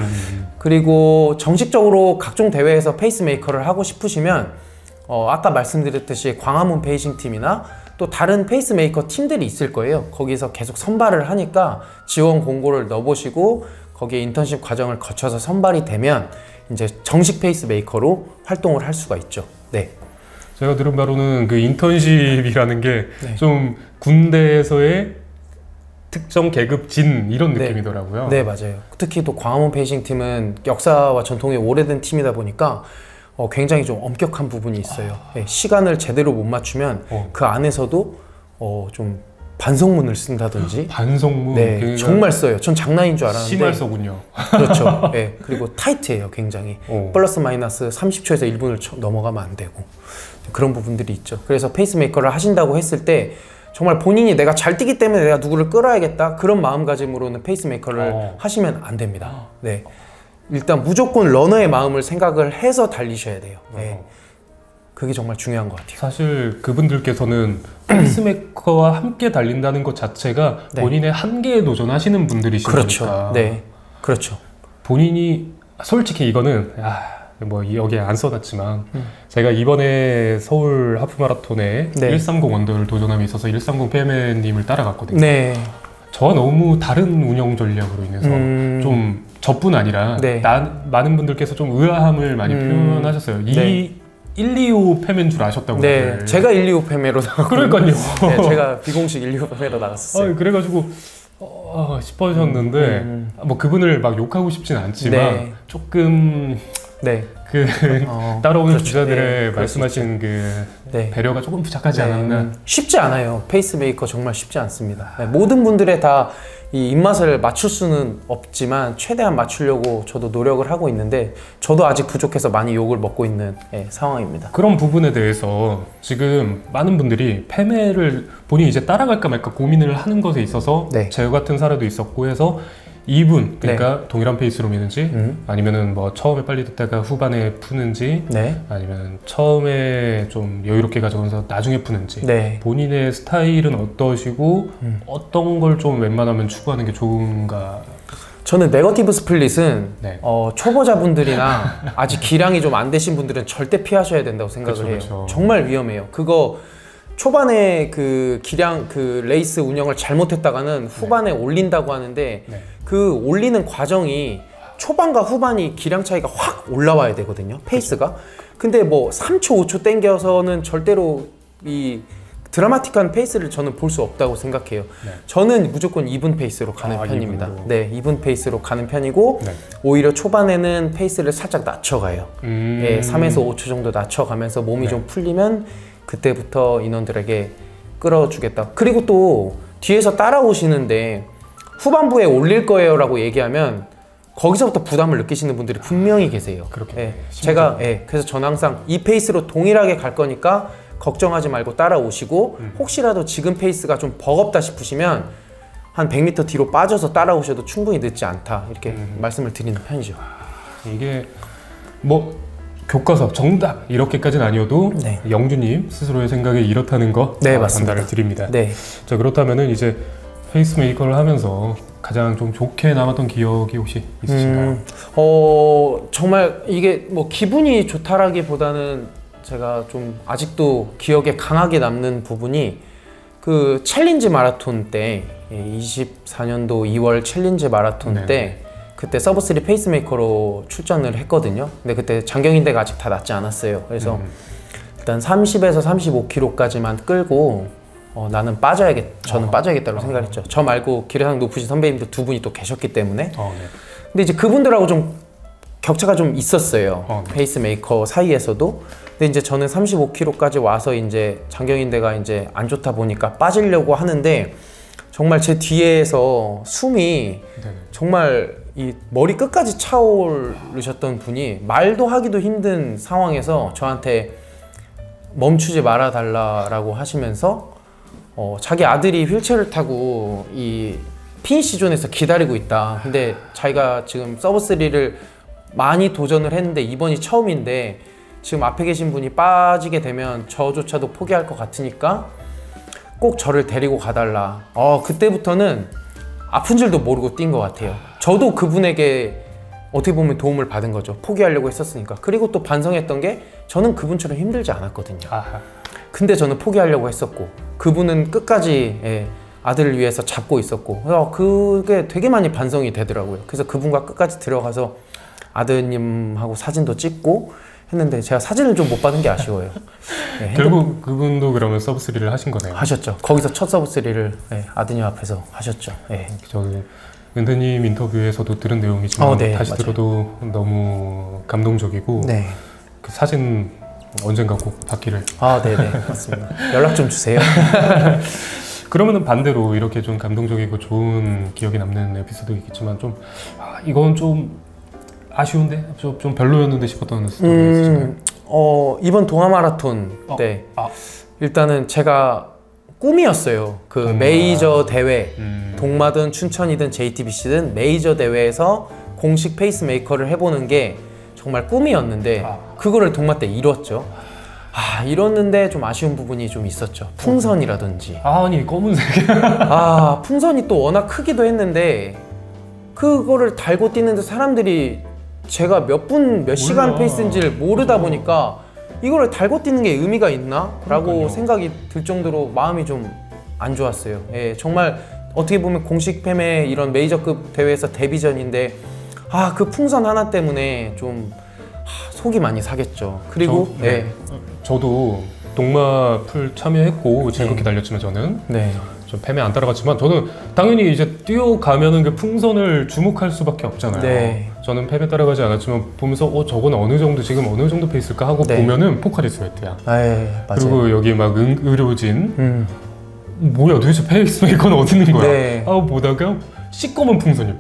그리고 정식적으로 각종 대회에서 페이스메이커를 하고 싶으시면 아까 말씀드렸듯이 광화문 페이싱 팀이나 또 다른 페이스메이커 팀들이 있을 거예요. 거기서 계속 선발을 하니까 지원 공고를 넣어보시고 거기에 인턴십 과정을 거쳐서 선발이 되면 이제 정식 페이스메이커로 활동을 할 수가 있죠. 네. 제가 들은 바로는 그 인턴십이라는 게 좀 군대에서의 특정 계급진 이런 느낌이더라고요. 네, 맞아요. 특히 또 광화문 페이싱 팀은 역사와 전통이 오래된 팀이다 보니까 굉장히 좀 엄격한 부분이 있어요. 시간을 제대로 못 맞추면 그 안에서도 좀 반성문을 쓴다든지. 반성문? 네, 그러니까 정말 써요. 전 장난인 줄 알았는데. 심할 서군요. 그렇죠. 네, 그리고 타이트해요, 굉장히. 플러스 마이너스 30초에서 1분을 넘어가면 안 되고. 그런 부분들이 있죠. 그래서 페이스메이커를 하신다고 했을 때 정말 본인이 내가 잘 뛰기 때문에 내가 누구를 끌어야겠다, 그런 마음가짐으로는 페이스메이커를 하시면 안 됩니다. 네. 일단 무조건 러너의 마음을 생각을 해서 달리셔야 돼요. 네. 그게 정말 중요한 것 같아요. 사실 그분들께서는 페이스메이커와 함께 달린다는 것 자체가 본인의 한계에 도전하시는 분들이시니까. 그렇죠. 네, 그렇죠. 본인이 솔직히 이거는 뭐 여기에 안 써놨지만 제가 이번에 서울 하프마라톤에 130 언더를 도전함에 있어서 130 패맨님을 따라갔거든요. 네. 저와 너무 다른 운영 전략으로 인해서 좀 저뿐 아니라 많은 분들께서 좀 의아함을 많이 표현하셨어요. 125 패매인 줄 아셨다고. 네, 제가 125 패매로 나갔고. 그러니까요. 네, 제가 비공식 125 패매로 나갔었어요. 그래가지고 싶으셨는데 뭐 그분을 막 욕하고 싶진 않지만 조금 따라오는 기자들의 말씀하신 그 배려가 조금 부족하지 않았나. 쉽지 않아요. 페이스메이커 정말 쉽지 않습니다. 모든 분들의 다 이 입맛을 맞출 수는 없지만 최대한 맞추려고 저도 노력을 하고 있는데 저도 아직 부족해서 많이 욕을 먹고 있는 상황입니다. 그런 부분에 대해서 지금 많은 분들이 패매를 본인이 이제 따라갈까 말까 고민을 하는 것에 있어서 저 같은 사례도 있었고 해서 2분, 그러니까 동일한 페이스로 미는지 아니면은 뭐 처음에 빨리 듣다가 후반에 푸는지 아니면 처음에 좀 여유롭게 가져가면서 나중에 푸는지 본인의 스타일은 어떠시고 어떤 걸 좀 웬만하면 추구하는 게 좋은가? 저는 네거티브 스플릿은 초보자분들이나 아직 기량이 좀 안 되신 분들은 절대 피하셔야 된다고 생각을 해요. 정말 위험해요. 그거 초반에 그 기량 레이스 운영을 잘못했다가는 후반에 올린다고 하는데 그 올리는 과정이 초반과 후반이 기량 차이가 확 올라와야 되거든요, 페이스가. 근데 뭐 3초 5초 땡겨서는 절대로 드라마틱한 페이스를 저는 볼 수 없다고 생각해요. 네. 저는 무조건 이븐 페이스로 가는 편입니다. 이븐으로. 네, 이븐 페이스로 가는 편이고 네. 오히려 초반에는 페이스를 살짝 낮춰가요. 예, 3에서 5초 정도 낮춰가면서 몸이 네. 좀 풀리면 그때부터 인원들에게 끌어주겠다. 그리고 또 뒤에서 따라오시는데 후반부에 올릴 거예요 라고 얘기하면 거기서부터 부담을 느끼시는 분들이 분명히 계세요. 그렇게 예, 제가 그래서 저는 항상 이 페이스로 동일하게 갈 거니까 걱정하지 말고 따라오시고 혹시라도 지금 페이스가 좀 버겁다 싶으시면 한 100m 뒤로 빠져서 따라오셔도 충분히 늦지 않다 이렇게 말씀을 드리는 편이죠. 이게 뭐 교과서 정답 이렇게까지는 아니어도 네. 영주님 스스로의 생각에 이렇다는 거 네, 맞습니다. 전달을 드립니다. 네. 자, 그렇다면은 이제 페이스메이커를 하면서 가장 좀 좋게 남았던 기억이 혹시 있으신가요? 정말 이게 뭐 기분이 좋다라기보다는 제가 좀 아직도 기억에 강하게 남는 부분이 그 챌린지 마라톤 때 24년도 2월 챌린지 마라톤 네네. 때 그때 서브3 페이스메이커로 출전을 했거든요. 근데 그때 장경인대가 아직 다 낫지 않았어요. 그래서 일단 30에서 35km까지만 끌고 나는 저는 빠져야겠다고 생각했죠. 저 말고 기량이 높으신 선배님들 두 분이 또 계셨기 때문에. 네. 근데 이제 그분들하고 좀 격차가 좀 있었어요. 네. 페이스메이커 사이에서도. 근데 이제 저는 35km까지 와서 이제 장경인대가 이제 안 좋다 보니까 빠지려고 하는데 정말 제 뒤에서 숨이 네네. 정말 이 머리 끝까지 차오르셨던 분이 말도 하기도 힘든 상황에서 저한테 멈추지 말아 달라라고 하시면서 자기 아들이 휠체어를 타고 이 피니시 존에서 기다리고 있다. 근데 자기가 지금 서브3를 많이 도전을 했는데 이번이 처음인데 지금 앞에 계신 분이 빠지게 되면 저조차도 포기할 것 같으니까 꼭 저를 데리고 가달라. 그때부터는 아픈 줄도 모르고 뛴 것 같아요. 저도 그분에게 어떻게 보면 도움을 받은 거죠. 포기하려고 했었으니까. 그리고 또 반성했던 게 저는 그분처럼 힘들지 않았거든요. 아하. 근데 저는 포기하려고 했었고 그분은 끝까지 아들을 위해서 잡고 있었고 그게 되게 많이 반성이 되더라고요. 그래서 그분과 끝까지 들어가서 아드님하고 사진도 찍고 했는데 제가 사진을 좀 못 받은 게 아쉬워요. 결국 그분도 그러면 서브3를 하신 거네요. 하셨죠. 거기서 첫 서브3를 아드님 앞에서 하셨죠. 저도 은퇴님 인터뷰에서도 들은 내용이지만 네, 다시 맞아요. 들어도 너무 감동적이고 네. 그 사진 언젠가 꼭 받기를. 네네 맞습니다. 연락 좀 주세요. 그러면은 반대로 이렇게 좀 감동적이고 좋은 기억에 남는 에피소드 있겠지만 좀 이건 좀 아쉬운데 좀 별로였는데 싶었던 스토리 있으신가요? 이번 동아 마라톤 때 일단은 제가 꿈이었어요. 그 메이저 대회 동마든 춘천이든 JTBC든 메이저 대회에서 공식 페이스메이커를 해보는 게 정말 꿈이었는데 그거를 동마 때 이뤘죠. 이뤘는데 좀 아쉬운 부분이 좀 있었죠. 풍선이라든지. 아니 검은색. 풍선이 또 워낙 크기도 했는데 그거를 달고 뛰는데 사람들이 제가 몇 시간 페이스인지를 모르다 보니까 이거를 달고 뛰는 게 의미가 있나? 라고 그러니까요. 생각이 들 정도로 마음이 좀 안 좋았어요. 정말 어떻게 보면 공식 팸의 이런 메이저급 대회에서 데뷔전인데 그 풍선 하나 때문에 좀 속이 많이 상했죠. 그리고 저도 동마 풀 참여했고 즐겁게 달렸지만 저는 좀 팸에 안 따라갔지만 저는 당연히 이제 뛰어가면은 그 풍선을 주목할 수밖에 없잖아요. 저는 팸에 따라가지 않았지만 보면서 저건 어느 정도 페이스일까 하고 보면은 포카리 스웨트야. 그리고 여기 막 의료진 뭐야 도대체 페이스메이커는 어디 있는 거야? 보다가 시꺼먼 풍선이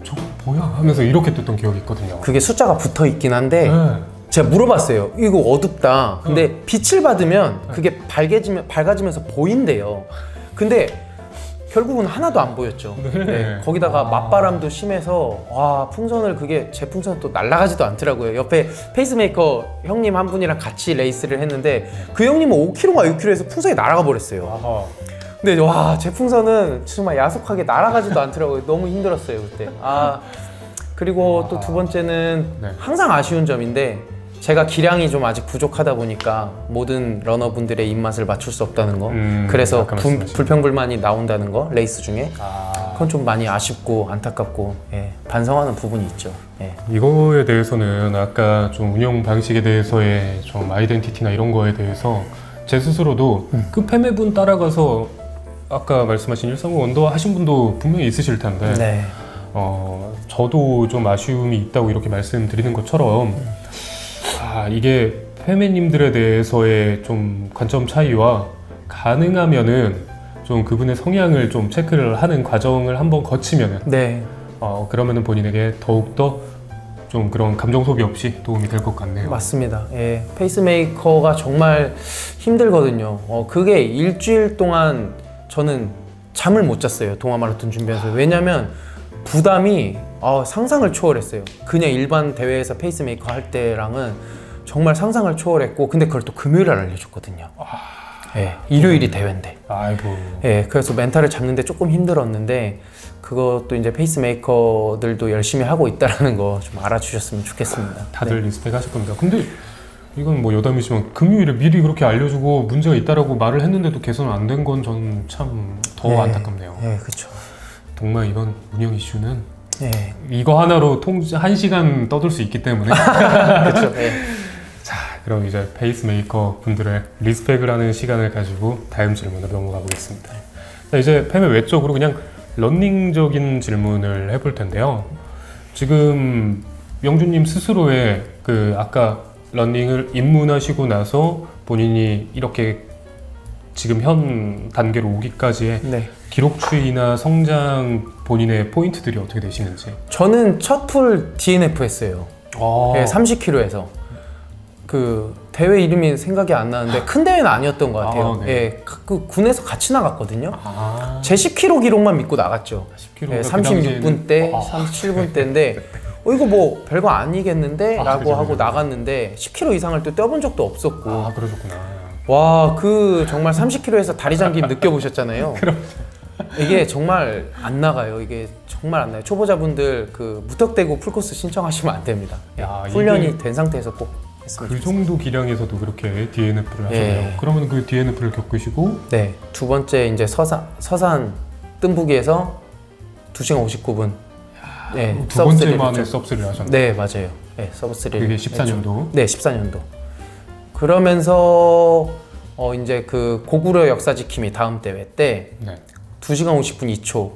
저거 뭐야 하면서 이렇게 떴던 기억이 있거든요. 그게 숫자가 붙어 있긴 한데 제가 물어봤어요. 이거 어둡다. 근데 빛을 받으면 그게 밝아지면서 보인대요. 근데 결국은 하나도 안 보였죠. 거기다가 맞바람도 심해서 풍선을 제 풍선은 또 날아가지도 않더라고요. 옆에 페이스메이커 형님 한 분이랑 같이 레이스를 했는데 그 형님은 5km가 6km에서 풍선이 날아가 버렸어요. 근데 제 풍선은 정말 야속하게 날아가지도 않더라고요. 너무 힘들었어요 그때. 그리고 또 두 번째는 항상 아쉬운 점인데 제가 기량이 좀 아직 부족하다 보니까 모든 러너분들의 입맛을 맞출 수 없다는 거. 그래서 불평불만이 나온다는 거 레이스 중에 그건 좀 많이 아쉽고 안타깝고 반성하는 부분이 있죠. 이거에 대해서는 아까 좀 운영 방식에 대해서의 좀 아이덴티티나 이런 거에 대해서 제 스스로도 그 패매분 따라가서 아까 말씀하신 130 언더 하신 분도 분명히 있으실 텐데 네. 저도 좀 아쉬움이 있다고 이렇게 말씀드리는 것처럼 이게 패매님들에 대해서의 좀 관점 차이와 가능하면은 좀 그분의 성향을 좀 체크를 하는 과정을 한번 거치면은 네. 그러면은 본인에게 더욱더 좀 그런 감정 소비 없이 도움이 될 것 같네요. 맞습니다. 예, 페이스메이커가 정말 힘들거든요. 그게 일주일 동안 저는 잠을 못 잤어요. 동아 마라톤 준비해서. 왜냐면 부담이 상상을 초월했어요. 그냥 일반 대회에서 페이스메이커 할 때랑은 정말 상상을 초월했고, 근데 그걸 또 금요일에 알려줬거든요. 예, 일요일이 대회인데. 아이고. 예, 그래서 멘탈을 잡는데 조금 힘들었는데, 그것도 이제 페이스메이커들도 열심히 하고 있다는 거 좀 알아주셨으면 좋겠습니다. 다들 리스펙 하실 겁니다. 근데 이건 뭐 여담이지만 금요일에 미리 그렇게 알려주고 문제가 있다라고 말을 했는데도 개선 안 된 건 저는 참 더 안타깝네요. 예, 그렇죠. 정말 이번 운영 이슈는 예, 이거 하나로 1시간 떠들 수 있기 때문에 그렇죠. 예. 자, 그럼 이제 페이스메이커 분들의 리스펙을 하는 시간을 가지고 다음 질문으로 넘어가 보겠습니다. 자, 이제 패매 외적으로 그냥 러닝적인 질문을 해볼 텐데요. 지금 영준님 스스로의 그 아까 러닝을 입문하시고 나서 본인이 이렇게 지금 현 단계로 오기까지의 네. 기록 추이나 성장 본인의 포인트들이 어떻게 되시는지. 저는 첫 풀 DNF 했어요. 예, 30km에서. 그 대회 이름이 생각이 안 나는데 큰 대회는 아니었던 것 같아요. 네. 예, 그 군에서 같이 나갔거든요. 제 10km 기록만 믿고 나갔죠. 10km 예, 36분 때, 37분 때인데 이거 뭐 별거 아니겠는데? 라고 그죠, 하고 그죠. 나갔는데 10km 이상을 또 뛰어본 적도 없었고 그러셨구나. 와, 그 정말 30km에서 다리 잠김 느껴보셨잖아요. 이게 정말 안 나가요. 이게 정말 안 나요. 초보자분들 그 무턱대고 풀코스 신청하시면 안 됩니다. 야, 훈련이 이게 된 상태에서 꼭 했으면 그 좋겠습니다. 정도 기량에서도 그렇게 DNF를 하셨네요. 예. 그러면 그 DNF를 겪으시고 네, 두 번째 이제 서산 뜸부기에서 2시간 59분. 네, 두 번째 만에 서브스를 하셨네요. 네, 맞아요. 네, 서브3. 그게 14년도. 네, 14년도. 그러면서 이제 그 고구려 역사 지킴이 다음 대회 때 네. 2시간 50분 2초.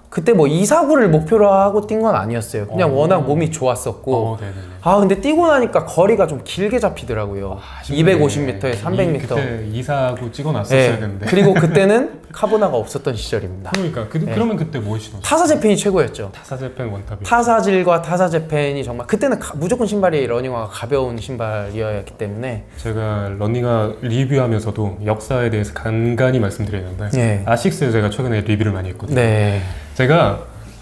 그때 뭐 2, 4구를 목표로 하고 뛴 건 아니었어요. 그냥 워낙 몸이 좋았었고. 네네네. 근데 뛰고 나니까 거리가 좀 길게 잡히더라고요. 250m에 300m. 그때 249 찍어놨었어야 되는데. 그리고 그때는 카보나가 없었던 시절입니다. 그러니까 그러면 그때 뭐 신었어요? 타사 재팬이 최고였죠. 타사 재팬 원탑이. 타사질과 타사 재팬이 정말 그때는 무조건 신발이 러닝화가 가벼운 신발이었기 때문에 제가 러닝화 리뷰하면서도 역사에 대해서 간간히 말씀드렸는데 네. 아식스에 제가 최근에 리뷰를 많이 했거든요. 네. 제가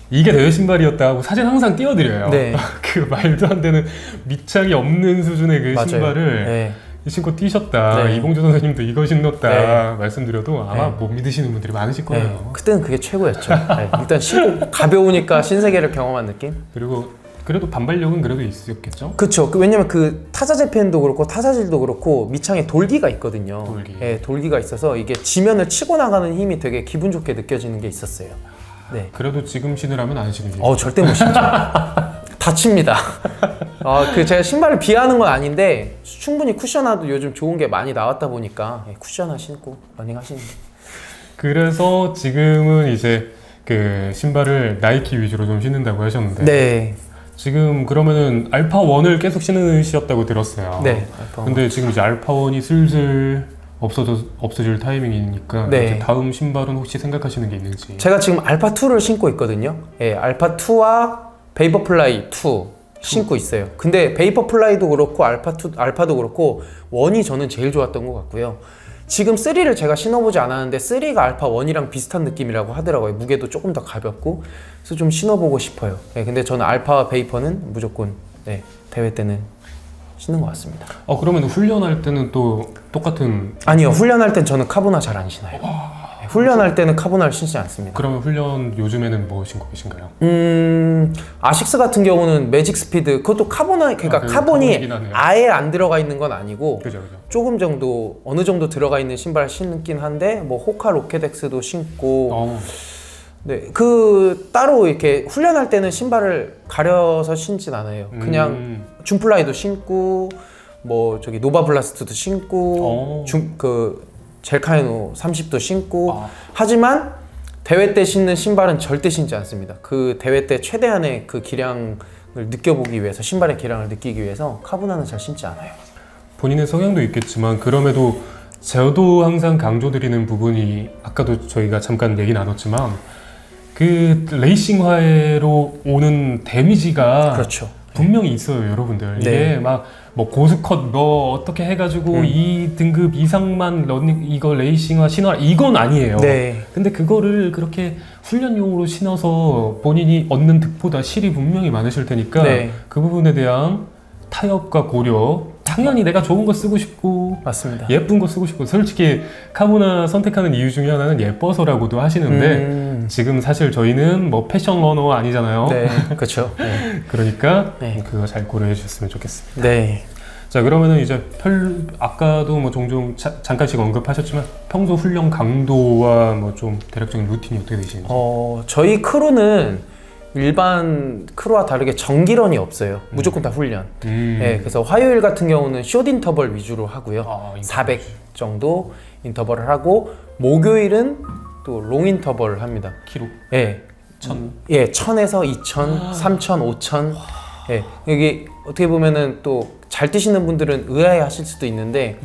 이게 대회 신발이었다 하고 사진 항상 띄워드려요. 네. 그 말도 안 되는 밑창이 없는 수준의 그 맞아요. 신발을 네. 신고 뛰셨다. 네. 이봉주 선생님도 이거 신었다. 네. 말씀드려도 아마 네. 못 믿으시는 분들이 많으실 거예요. 네. 그때는 그게 최고였죠. 네. 일단 신고 가벼우니까 신세계를 경험한 느낌? 그리고 그래도 반발력은 그래도 있었겠죠? 그쵸. 왜냐면 그 타사 재팬도 그렇고 타사질도 그렇고 밑창에 돌기가 있거든요. 돌기. 네, 돌기가 있어서 이게 지면을 치고 나가는 힘이 되게 기분 좋게 느껴지는 게 있었어요. 네. 그래도 지금 신으라면 안 신으시죠? 절대 못 신죠. 다칩니다. 그 제가 신발을 비하하는 건 아닌데 충분히 쿠션화도 요즘 좋은 게 많이 나왔다 보니까 쿠션화 신고 러닝 하시는 게. 그래서 지금은 이제 그 신발을 나이키 위주로 좀 신는다고 하셨는데 네. 지금 그러면은 알파 1을 계속 신으셨다고 들었어요. 네. 근데 지금 이제 알파 1이 슬슬 없어질 타이밍이니까 네. 이제 다음 신발은 혹시 생각하시는 게 있는지. 제가 지금 알파 2를 신고 있거든요. 예, 알파 2와 베이퍼플라이 2 신고 있어요. 근데 베이퍼플라이도 그렇고 알파도 그렇고 1이 저는 제일 좋았던 것 같고요. 지금 3를 제가 신어보지 않았는데 3가 알파 1이랑 비슷한 느낌이라고 하더라고요. 무게도 조금 더 가볍고 그래서 좀 신어보고 싶어요. 예, 근데 저는 알파와 베이퍼는 무조건 대회 때는 신는 것 같습니다. 그러면 훈련할 때는 또 똑같은? 아니요, 훈련할 땐 저는 카보나 잘 안 신어요. 훈련할 때는 카보나를 신지 않습니다. 그러면 훈련 요즘에는 뭐 신고 계신가요? 아식스 같은 경우는 매직 스피드, 그것도 카보나, 그러니까 카본이 카본이긴 하네요. 아예 안 들어가 있는 건 아니고 그죠. 조금 정도 어느 정도 들어가 있는 신발 신긴 한데 뭐 호카 로켓엑스도 신고 네, 그 따로 이렇게 훈련할 때는 신발을 가려서 신진 않아요. 그냥 줌플라이도 신고 뭐 저기 노바블라스트도 신고 그 젤카이노 30도 신고 하지만 대회 때 신는 신발은 절대 신지 않습니다. 그 대회 때 최대한의 그 기량을 느껴보기 위해서, 신발의 기량을 느끼기 위해서 카보나는 잘 신지 않아요. 본인의 성향도 있겠지만 그럼에도 저도 항상 강조드리는 부분이, 아까도 저희가 잠깐 얘기 나눴지만 그 레이싱화로 오는 데미지가 그렇죠. 분명히 있어요, 여러분들. 이게 막 뭐 고스컷 뭐 어떻게 해가지고 이 등급 이상만 러닝 이거 레이싱화 신어라, 이건 아니에요. 근데 그거를 그렇게 훈련용으로 신어서 본인이 얻는 득보다 실이 분명히 많으실 테니까 그 부분에 대한 타협과 고려, 당연히 내가 좋은 거 쓰고 싶고 맞습니다. 예쁜 거 쓰고 싶고, 솔직히 카보나 선택하는 이유 중에 하나는 예뻐서라고도 하시는데 지금 사실 저희는 뭐 패션 러너 아니잖아요. 그렇죠. 그러니까 그거 잘 고려해 주셨으면 좋겠습니다. 네. 자, 그러면은 이제 아까도 뭐 종종 잠깐씩 언급하셨지만 평소 훈련 강도와 뭐 좀 대략적인 루틴이 어떻게 되시는지? 저희 크루는 일반 크루와 다르게 정기런이 없어요. 무조건 다 훈련. 그래서 화요일 같은 경우는 숏 인터벌 위주로 하고요. 400 정도 인터벌을 하고, 목요일은 또 롱 인터벌을 합니다. 키로? 1000에서 2000, 3000, 5000. 여기 어떻게 보면은 또 잘 뛰시는 분들은 의아해 하실 수도 있는데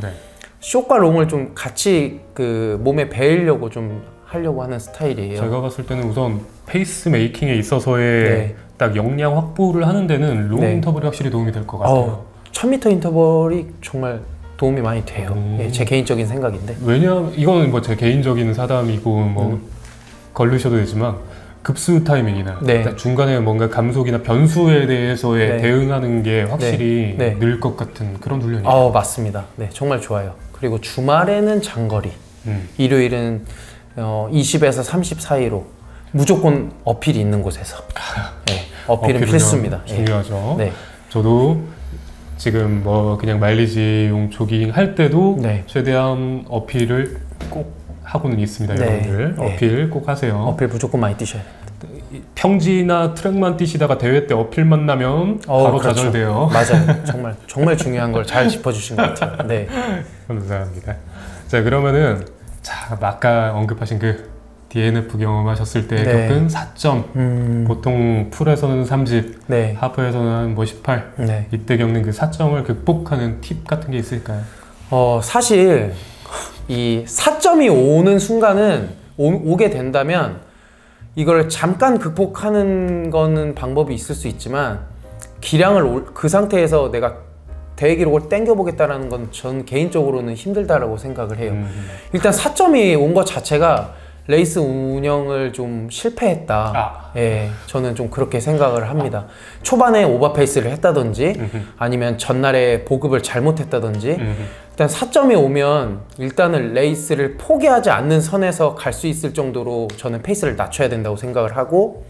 숏과 롱을 좀 같이 그 몸에 배이려고 좀 하려고 하는 스타일이에요. 제가 봤을 때는 우선 페이스 메이킹에 있어서의 딱 역량 확보를 하는 데는 롱 인터벌이 확실히 도움이 될 것 같아요. 1000m 인터벌이 정말 도움이 많이 돼요. 제 개인적인 생각인데. 왜냐하면 이거는 뭐 제 개인적인 사담이고 뭐 걸르셔도 되지만 급수 타이밍이나 중간에 뭔가 감속이나 변수에 대해서의 대응하는 게 확실히 늘 것 같은 그런 훈련이에요. 맞습니다. 정말 좋아요. 그리고 주말에는 장거리, 일요일은 20에서 30 사이로 무조건 어필이 있는 곳에서. 어필은 필수입니다. 중요하죠. 저도 지금 뭐 그냥 마일리지용 조깅 할 때도 최대한 어필을 꼭 하고는 있습니다. 여러분들 어필 꼭 하세요. 어필 무조건 많이 뛰셔야 됩니다. 평지나 트랙만 뛰시다가 대회 때 어필만 나면 바로 좌절돼요. 맞아요. 정말 중요한 걸 잘 짚어주신 것 같아요. 감사합니다. 자, 그러면은 아까 언급하신 그 DNF 경험하셨을 때 겪은 4점, 보통 풀에서는 30, 하프에서는 뭐 18, 이때 겪는 그 4점을 극복하는 팁 같은 게 있을까요? 사실 이 4점이 오는 순간은 오게 된다면 이걸 잠깐 극복하는 거는 방법이 있을 수 있지만, 기량을 그 상태에서 내가 대회 기록을 땡겨보겠다는 건 전 개인적으로는 힘들다라고 생각을 해요. 일단 4점이 온 것 자체가 레이스 운영을 좀 실패했다. 저는 좀 그렇게 생각을 합니다. 초반에 오버페이스를 했다든지 아니면 전날에 보급을 잘못했다든지, 일단 4점이 오면 일단은 레이스를 포기하지 않는 선에서 갈 수 있을 정도로 저는 페이스를 낮춰야 된다고 생각을 하고,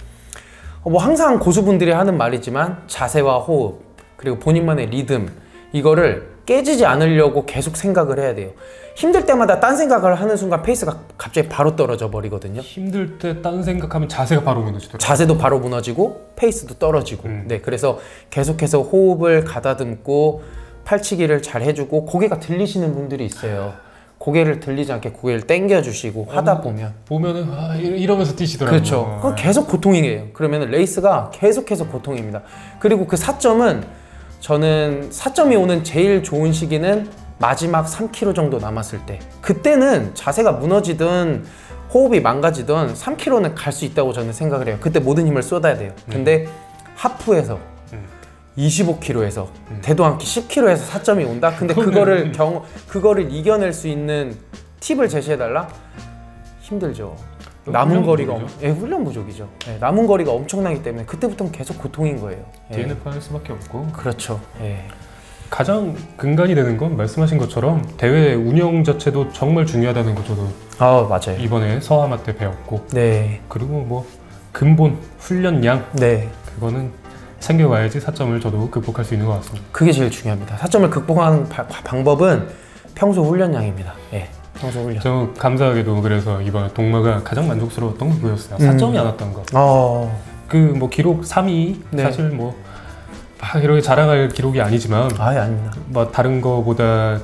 뭐 항상 고수분들이 하는 말이지만 자세와 호흡, 그리고 본인만의 리듬, 이거를 깨지지 않으려고 계속 생각을 해야 돼요. 힘들 때마다 딴 생각을 하는 순간 페이스가 갑자기 바로 떨어져 버리거든요. 힘들 때 딴 생각하면 자세가 바로 무너지더라고요. 자세도 바로 무너지고 페이스도 떨어지고. 그래서 계속해서 호흡을 가다듬고 팔치기를 잘 해주고, 고개가 들리시는 분들이 있어요. 고개를 들리지 않게 고개를 당겨주시고 하다 보면은 이러면서 뛰시더라고요. 그렇죠. 그건 계속 고통이에요. 그러면 레이스가 계속해서 고통입니다. 그리고 그 4점은, 저는 4점이 오는 제일 좋은 시기는 마지막 3km 정도 남았을 때. 그때는 자세가 무너지든 호흡이 망가지든 3km는 갈 수 있다고 저는 생각을 해요. 그때 모든 힘을 쏟아야 돼요. 근데 하프에서 25km에서 대도 않게 10km에서 4점이 온다? 근데 그거를 이겨낼 수 있는 팁을 제시해달라? 힘들죠. 남은 거리가 훈련 부족이죠. 남은 거리가 엄청나기 때문에 그때부터는 계속 고통인 거예요. DNF 할 수밖에 없고. 그렇죠. 가장 근간이 되는 건 말씀하신 것처럼 대회 운영 자체도 정말 중요하다는 거 저도 맞아요. 이번에 서하마 때 배웠고, 그리고 뭐 근본 훈련량, 그거는 챙겨와야지 4점을 저도 극복할 수 있는 것 같습니다. 그게 제일 중요합니다. 4점을 극복하는 방법은 평소 훈련량입니다. 평소 훈련. 저 감사하게도 그래서 이번 동마가 가장 만족스러웠던 게 그거였어요. 4점이 안 왔던 거. 그 뭐 기록 3위 사실 뭐 막 이렇게 자랑할 기록이 아니지만 아닙니다. 뭐 다른 거보다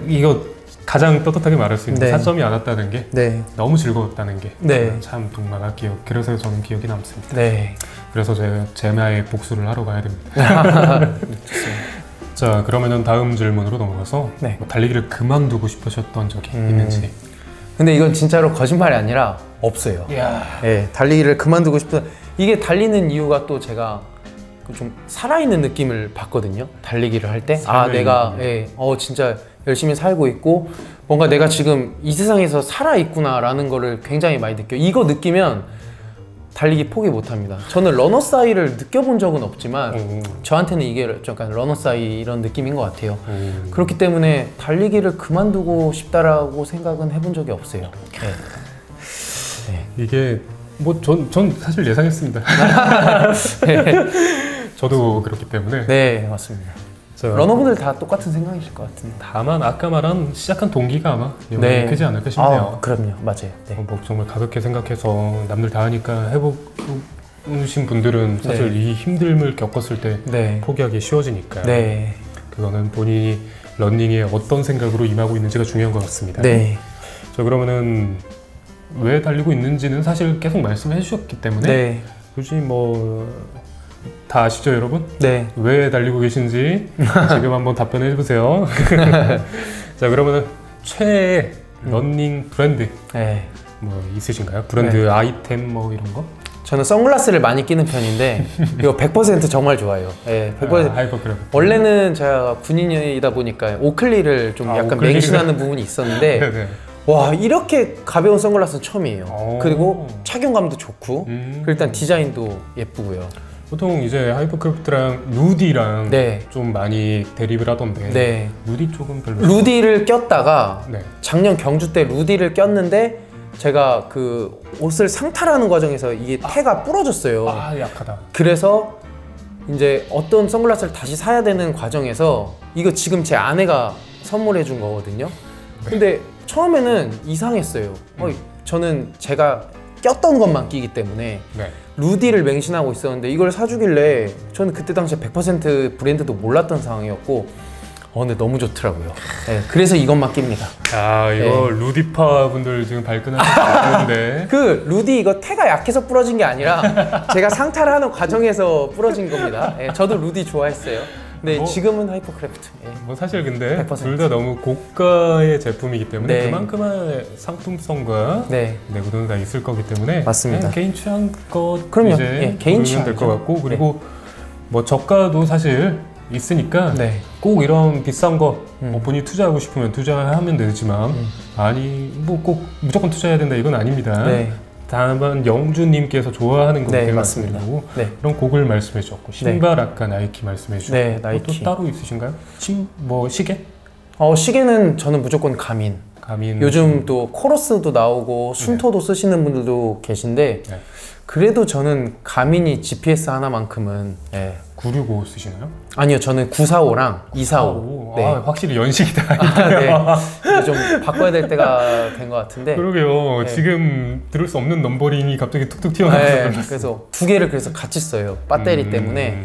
이거 가장 떳떳하게 말할 수 있는 네. 4점이 안 왔다는 게 네. 너무 즐거웠다는 게 네. 참 동남아 기억. 그래서 저는 기억이 남습니다. 네. 그래서 제가 제마의 복수를 하러 가야 됩니다. 좋습니다. 자, 그러면은 다음 질문으로 넘어가서 네. 뭐 달리기를 그만두고 싶으셨던 적이 있는지. 근데 이건 진짜로 거짓말이 아니라 없어요. 이야. 예, 달리기를 그만두고 싶은 이게 달리는 이유가 또 제가 좀 살아있는 느낌을 받거든요. 달리기를 할 때 내가 진짜 열심히 살고 있고 뭔가 내가 지금 이 세상에서 살아있구나라는 거를 굉장히 많이 느껴요. 이거 느끼면 달리기 포기 못합니다. 저는 러너사이를 느껴본 적은 없지만 저한테는 이게 약간 러너사이 이런 느낌인 것 같아요. 그렇기 때문에 달리기를 그만두고 싶다라고 생각은 해본 적이 없어요. 이게 뭐 전 사실 예상했습니다. 저도 그렇기 때문에. 네, 맞습니다. 자, 러너분들 다 똑같은 생각이실 것 같은데. 다만 아까 말한 시작한 동기가 아마 영향이 크지 않을까 싶네요. 그럼요, 맞아요. 네. 뭐 정말 가볍게 생각해서 남들 다 하니까 해보신 분들은 사실 이 힘듦을 겪었을 때 포기하기 쉬워지니까요. 네. 그거는 본인이 러닝에 어떤 생각으로 임하고 있는지가 중요한 것 같습니다. 네. 자, 그러면은 왜 달리고 있는지는 사실 계속 말씀해 주셨기 때문에 굳이 뭐 다 아시죠, 여러분? 네. 왜 달리고 계신지 지금 한번 답변해 보세요. 자, 그러면은 최애 러닝 브랜드 뭐 있으신가요? 브랜드 아이템 뭐 이런 거? 저는 선글라스를 많이 끼는 편인데 이거 100% 정말 좋아요. 100%. 하이퍼크래프트. 원래는 제가 군인이다 보니까 오클리를 좀 약간 맹신하는 부분이 있었는데 와, 이렇게 가벼운 선글라스는 처음이에요. 그리고 착용감도 좋고 일단 디자인도 예쁘고요. 보통 이제 하이퍼크래프트랑 루디랑 좀 많이 대립을 하던데 루디 쪽은 별로. 루디를 꼈다가 작년 경주 때 루디를 꼈는데 제가 그 옷을 상탈하는 과정에서 이게 태가 부러졌어요. 약하다. 그래서 이제 어떤 선글라스를 다시 사야 되는 과정에서 이거 지금 제 아내가 선물해 준 거거든요. 근데 처음에는 이상했어요. 저는 제가 꼈던 것만 끼기 때문에 루디를 맹신하고 있었는데 이걸 사주길래 저는 그때 당시에 100% 브랜드도 몰랐던 상황이었고 근데 너무 좋더라고요. 그래서 이것만 낍니다. 이거 루디파 분들 지금 발끈하시는데 그 루디 이거 태가 약해서 부러진 게 아니라 제가 상탈을 하는 과정에서 부러진 겁니다. 저도 루디 좋아했어요. 네, 지금은 하이퍼크래프트. 뭐 사실 근데 100%. 둘 다 너무 고가의 제품이기 때문에 그만큼의 상품성과 내구도는 다 있을 거기 때문에 맞습니다. 개인 취향껏 그럼요. 이제 개인 고르면 될 것 같고 그리고 뭐 저가도 사실 있으니까 꼭 이런 비싼 거 뭐 본인이 투자하고 싶으면 투자하면 되지만 아니 뭐 꼭 무조건 투자해야 된다 이건 아닙니다. 다만 영주님께서 좋아하는 곡 맞습니다. 그런 곡을 말씀해 주셨고 신발 아까 나이키 말씀해 주셨고 나이키. 또 따로 있으신가요? 뭐 시계? 시계는 저는 무조건 가민. 요즘 또 코러스도 나오고 순토도 쓰시는 분들도 계신데 그래도 저는 가민이 GPS 하나만큼은 965 쓰시나요? 아니요, 저는 945랑 245. 확실히 연식이다. 이제 좀 바꿔야 될 때가 된 것 같은데. 그러게요. 지금 들을 수 없는 넘버링이 갑자기 툭툭 튀어나와서 그래서 두 개를 그래서 같이 써요. 배터리 때문에.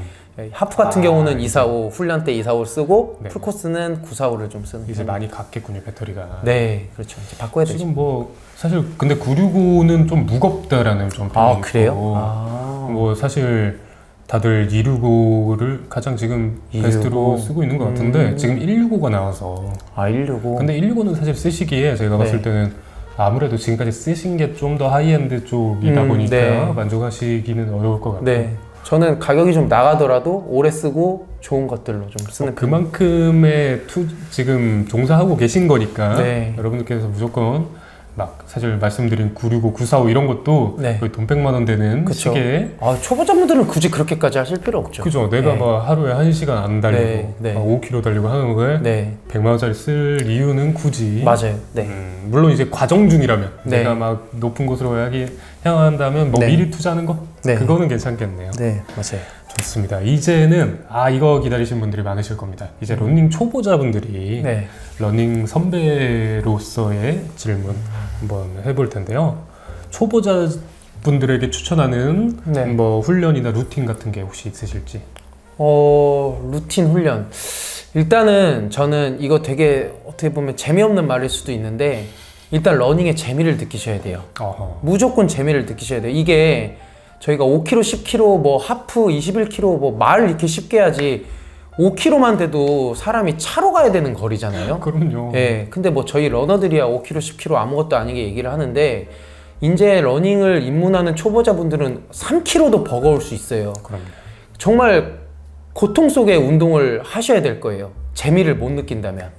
하프 같은 경우는 245 훈련 때 245 쓰고 풀코스는 945를 좀 쓰는. 이제 많이 갔겠군요, 배터리가. 그렇죠. 이제 바꿔야 되죠. 지금 뭐 사실 근데 965는 좀 무겁다라는 좀 평이 그래요? 뭐 사실 다들 265를 가장 지금 265. 베스트로 쓰고 있는 것 같은데 지금 165가 나와서 165. 근데 165는 사실 쓰시기에 제가 봤을 때는 아무래도 지금까지 쓰신 게 좀 더 하이엔드 쪽이다 보니까 만족하시기는 어려울 것 같고 저는 가격이 좀 나가더라도 오래 쓰고 좋은 것들로 좀 쓰는 그만큼의 지금 종사하고 계신 거니까 여러분들께서 무조건 막 사실 말씀드린 965, 945 이런 것도 거의 돈 100만 원 되는 시계. 초보자분들은 굳이 그렇게까지 하실 필요 없죠. 그죠. 내가 막 하루에 1시간 안 달리고 5km 달리고 하는 거에 100만 원짜리 쓸 이유는 굳이 맞아요. 물론 이제 과정 중이라면 내가 막 높은 곳으로 향한다면 뭐 미리 투자하는 거 그거는 괜찮겠네요. 맞아요. 좋습니다. 이제는 이거 기다리신 분들이 많으실 겁니다. 이제 러닝 초보자분들이 러닝 선배로서의 질문 한번 해볼 텐데요. 초보자분들에게 추천하는 뭐 훈련이나 루틴 같은 게 혹시 있으실지? 루틴 훈련. 일단은 저는 이거 되게 어떻게 보면 재미없는 말일 수도 있는데 일단 러닝에 재미를 느끼셔야 돼요. 무조건 재미를 느끼셔야 돼요. 이게 저희가 5km, 10km, 뭐 하프, 21km 뭐 말 이렇게 쉽게 하지 5km만 돼도 사람이 차로 가야 되는 거리잖아요. 그럼요. 예. 근데 뭐 저희 러너들이야 5km, 10km 아무것도 아니게 얘기를 하는데 이제 러닝을 입문하는 초보자분들은 3km도 버거울 수 있어요. 그럼요. 정말 고통 속의 운동을 하셔야 될 거예요. 재미를 못 느낀다면.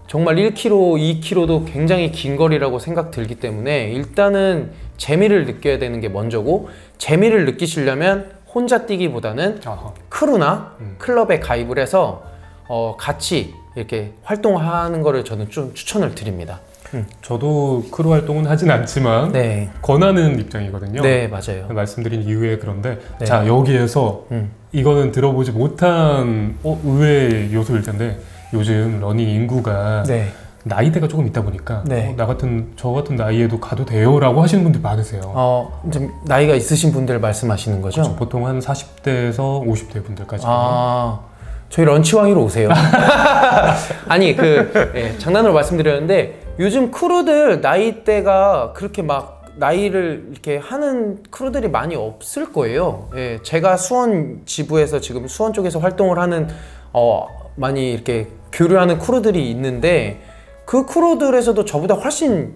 정말 1km, 2km도 굉장히 긴 거리라고 생각 들기 때문에 일단은 재미를 느껴야 되는 게 먼저고 재미를 느끼시려면 혼자 뛰기보다는 크루나 클럽에 가입을 해서 같이 이렇게 활동하는 거를 저는 좀 추천을 드립니다. 저도 크루 활동은 하진 않지만 네. 권하는 입장이거든요. 네, 맞아요. 말씀드린 이유에 그런데 네. 자 여기에서 이거는 들어보지 못한 의외의 요소일 텐데 요즘 러닝 인구가 네. 나이대가 조금 있다 보니까 네. 저 같은 나이에도 가도 돼요 라고 하시는 분들 많으세요. 좀 나이가 있으신 분들 말씀하시는 거죠? 그렇죠. 보통 한 40대에서 50대 분들까지. 저희 런치왕이로 오세요. 아니 장난으로 말씀드렸는데 요즘 크루들 나이대가 그렇게 막 나이를 이렇게 하는 크루들이 많이 없을 거예요. 예, 제가 수원 지부에서 지금 수원 쪽에서 활동을 하는 많이 이렇게 교류하는 크루들이 있는데 그 크루들에서도 저보다 훨씬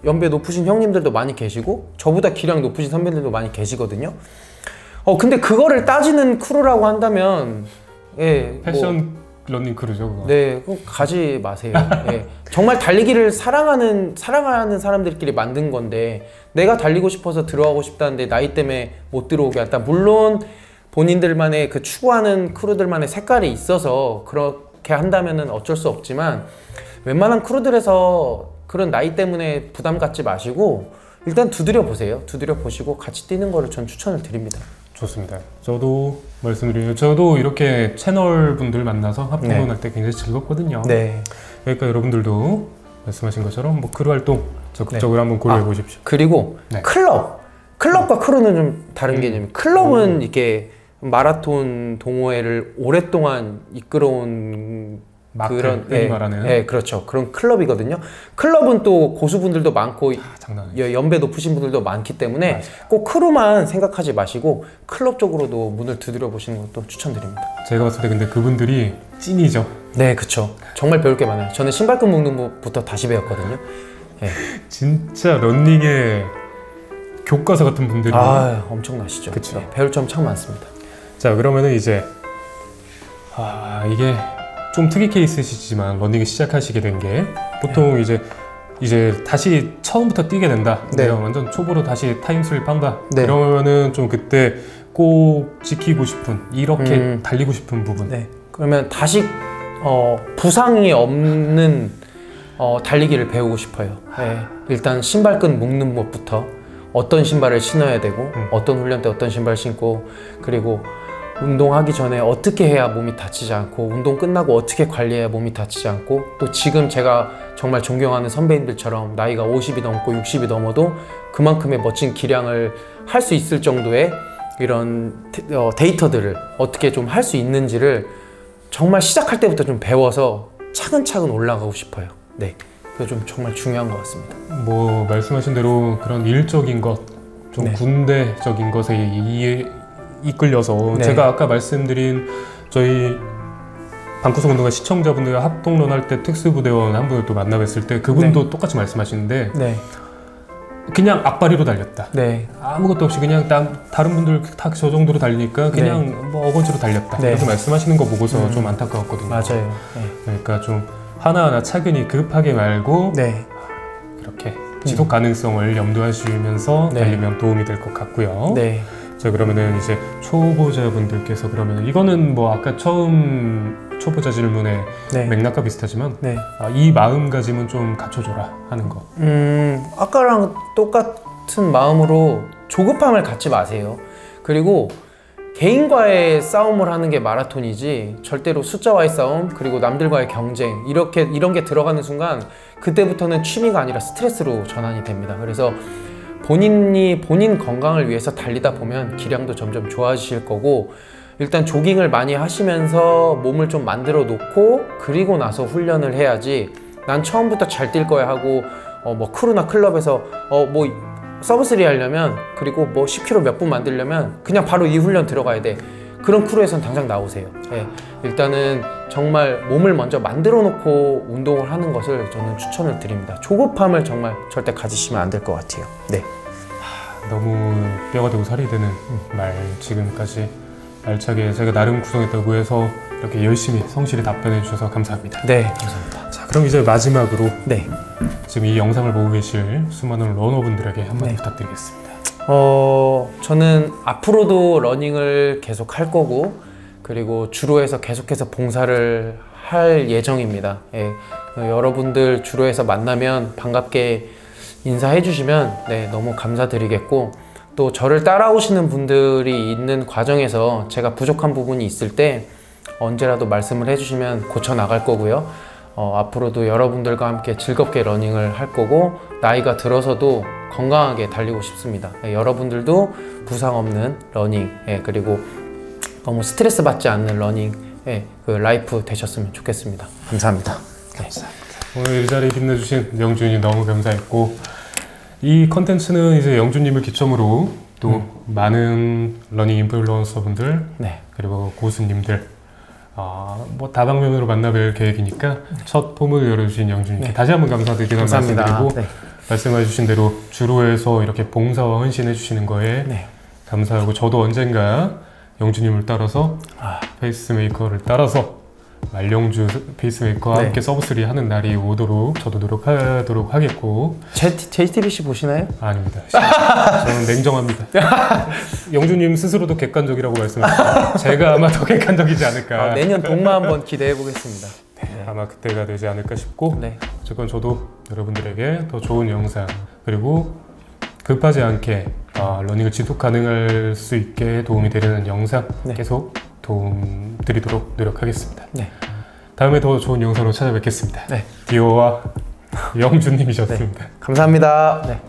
연배 높으신 형님들도 많이 계시고 저보다 기량 높으신 선배들도 많이 계시거든요. 근데 그거를 따지는 크루라고 한다면 예, 패션 러닝 크루죠, 그거. 네, 그거 가지 마세요. 예. 정말 달리기를 사랑하는 사람들끼리 만든 건데 내가 달리고 싶어서 들어가고 싶다는데 나이 때문에 못 들어오게 한다. 물론 본인들만의 그 추구하는 크루들만의 색깔이 있어서 그렇게 한다면은 어쩔 수 없지만 웬만한 크루들에서 그런 나이 때문에 부담 갖지 마시고 일단 두드려 보세요. 두드려 보시고 같이 뛰는 거를 전 추천을 드립니다. 좋습니다. 저도 말씀드리면 저도 이렇게 채널 분들 만나서 합동을 할 때 굉장히 즐겁거든요. 네. 그러니까 여러분들도 말씀하신 것처럼 뭐 크루 활동 적극적으로 한번 고려해 보십시오. 그리고 클럽과 크루는 좀 다른 개념이에요. 클럽은 이렇게 마라톤 동호회를 오랫동안 이끌어온 그런 말하는 그렇죠. 그런 클럽이거든요. 클럽은 또 고수분들도 많고 장난 아니죠. 연배 높으신 분들도 많기 때문에 맞아요. 꼭 크루만 생각하지 마시고 클럽 쪽으로도 문을 두드려 보시는 것도 추천드립니다. 제가 봤을 때 근데 그분들이 찐이죠. 네, 그렇죠. 정말 배울 게 많아요. 저는 신발끈 묶는 것부터 다시 배웠거든요. 네. 진짜 런닝의 교과서 같은 분들이 엄청나시죠. 그쵸. 네, 배울 점 참 많습니다. 자, 그러면은 이제 이게 좀 특이 케이스이시지만 러닝을 시작하시게 된 게 보통 이제 다시 처음부터 뛰게 된다. 네. 내가 완전 초보로 다시 타임 슬립한다. 네. 그러면은 좀 그때 꼭 지키고 싶은 이렇게 달리고 싶은 부분. 네. 그러면 다시 부상이 없는 달리기를 배우고 싶어요. 네. 일단 신발끈 묶는 것부터 어떤 신발을 신어야 되고 어떤 훈련 때 어떤 신발 신고 그리고 운동하기 전에 어떻게 해야 몸이 다치지 않고 운동 끝나고 어떻게 관리해야 몸이 다치지 않고 또 지금 제가 정말 존경하는 선배님들처럼 나이가 50이 넘고 60이 넘어도 그만큼의 멋진 기량을 할 수 있을 정도의 이런 데이터들을 어떻게 좀 할 수 있는지를 정말 시작할 때부터 좀 배워서 차근차근 올라가고 싶어요. 네, 그게 좀 정말 중요한 것 같습니다. 뭐 말씀하신 대로 그런 일적인 것, 좀 네. 군대적인 것에 이끌려서 네. 제가 아까 말씀드린 저희 방구석 운동회 시청자분들 합동론 할 때 특수부대원 한 분을 또 만나뵀을 때 그분도 똑같이 말씀하시는데 네. 그냥 앞발이로 달렸다. 네. 아무것도 없이 그냥 다른 분들 다 저 정도로 달리니까 그냥 뭐 어거지로 달렸다. 네. 이렇게 말씀하시는 거 보고서 좀 안타까웠거든요. 맞아요. 네. 그러니까 좀 하나하나 차근히 급하게 말고 네. 이렇게 지속 가능성을 염두하시면서 네. 달리면 도움이 될 것 같고요. 네. 자, 그러면은 이제 초보자분들께서 그러면 이거는 뭐 아까 처음 초보자 질문의 네. 맥락과 비슷하지만 네. 이 마음가짐은 좀 갖춰줘라 하는 거. 아까랑 똑같은 마음으로 조급함을 갖지 마세요. 그리고 개인과의 싸움을 하는 게 마라톤이지 절대로 숫자와의 싸움 그리고 남들과의 경쟁 이런 게 들어가는 순간 그때부터는 취미가 아니라 스트레스로 전환이 됩니다. 그래서 본인 건강을 위해서 달리다 보면 기량도 점점 좋아지실 거고 일단 조깅을 많이 하시면서 몸을 좀 만들어 놓고 그리고 나서 훈련을 해야지 난 처음부터 잘 뛸 거야 하고 뭐 크루나 클럽에서 뭐 서브3 하려면 그리고 뭐 10km 몇 분 만들려면 그냥 바로 이 훈련 들어가야 돼. 그런 크루에선 당장 나오세요. 예, 일단은 정말 몸을 먼저 만들어 놓고 운동을 하는 것을 저는 추천을 드립니다. 조급함을 정말 절대 가지시면 안 될 것 같아요. 네. 너무 뼈가 되고 살이 되는 말 지금까지 알차게 제가 나름 구성했다고 해서 이렇게 열심히 성실히 답변해 주셔서 감사합니다. 네, 감사합니다. 자, 그럼 이제 마지막으로 네. 지금 이 영상을 보고 계실 수많은 러너분들에게 한마디 네. 부탁드리겠습니다. 저는 앞으로도 러닝을 계속 할 거고 그리고 주로에서 계속해서 봉사를 할 예정입니다. 예, 여러분들 주로에서 만나면 반갑게 인사해 주시면 네, 너무 감사드리겠고 또 저를 따라오시는 분들이 있는 과정에서 제가 부족한 부분이 있을 때 언제라도 말씀을 해주시면 고쳐 나갈 거고요. 앞으로도 여러분들과 함께 즐겁게 러닝을 할 거고 나이가 들어서도 건강하게 달리고 싶습니다. 여러분들도 부상 없는 러닝 그리고 너무 스트레스 받지 않는 러닝 그 라이프 되셨으면 좋겠습니다. 감사합니다. 감사합니다. 오늘 이 자리에 빛내주신 영준이 너무 감사했고 이 컨텐츠는 이제 영준님을 기점으로 또 많은 러닝 인플루언서분들 네. 그리고 고수님들 뭐 다방면으로 만나뵐 계획이니까 첫 폼을 열어주신 영준님께 네. 다시 한번 감사드리는 말씀드리고 네. 말씀해주신 대로 주로해서 이렇게 봉사와 헌신해 주시는 거에 네. 감사하고 저도 언젠가 영준님을 따라서 페이스메이커를 따라서 말영주 페이스메이커와 네. 함께 서브3 하는 날이 오도록 저도 노력하도록 하겠고 JTBC 보시나요? 아닙니다. 저는 냉정합니다. 영준님 스스로도 객관적이라고 말씀하셨어요. 제가 아마 더 객관적이지 않을까. 내년 동마 한번 기대해 보겠습니다. 네, 아마 그때가 되지 않을까 싶고 네. 어쨌건 저도 여러분들에게 더 좋은 영상 그리고 급하지 않게 러닝을 지속 가능할 수 있게 도움이 되는 영상 네. 계속 도움 드리도록 노력하겠습니다. 네. 다음에 더 좋은 영상으로 찾아뵙겠습니다. 네. 디오와 영준님이셨습니다. 감사합니다. 네.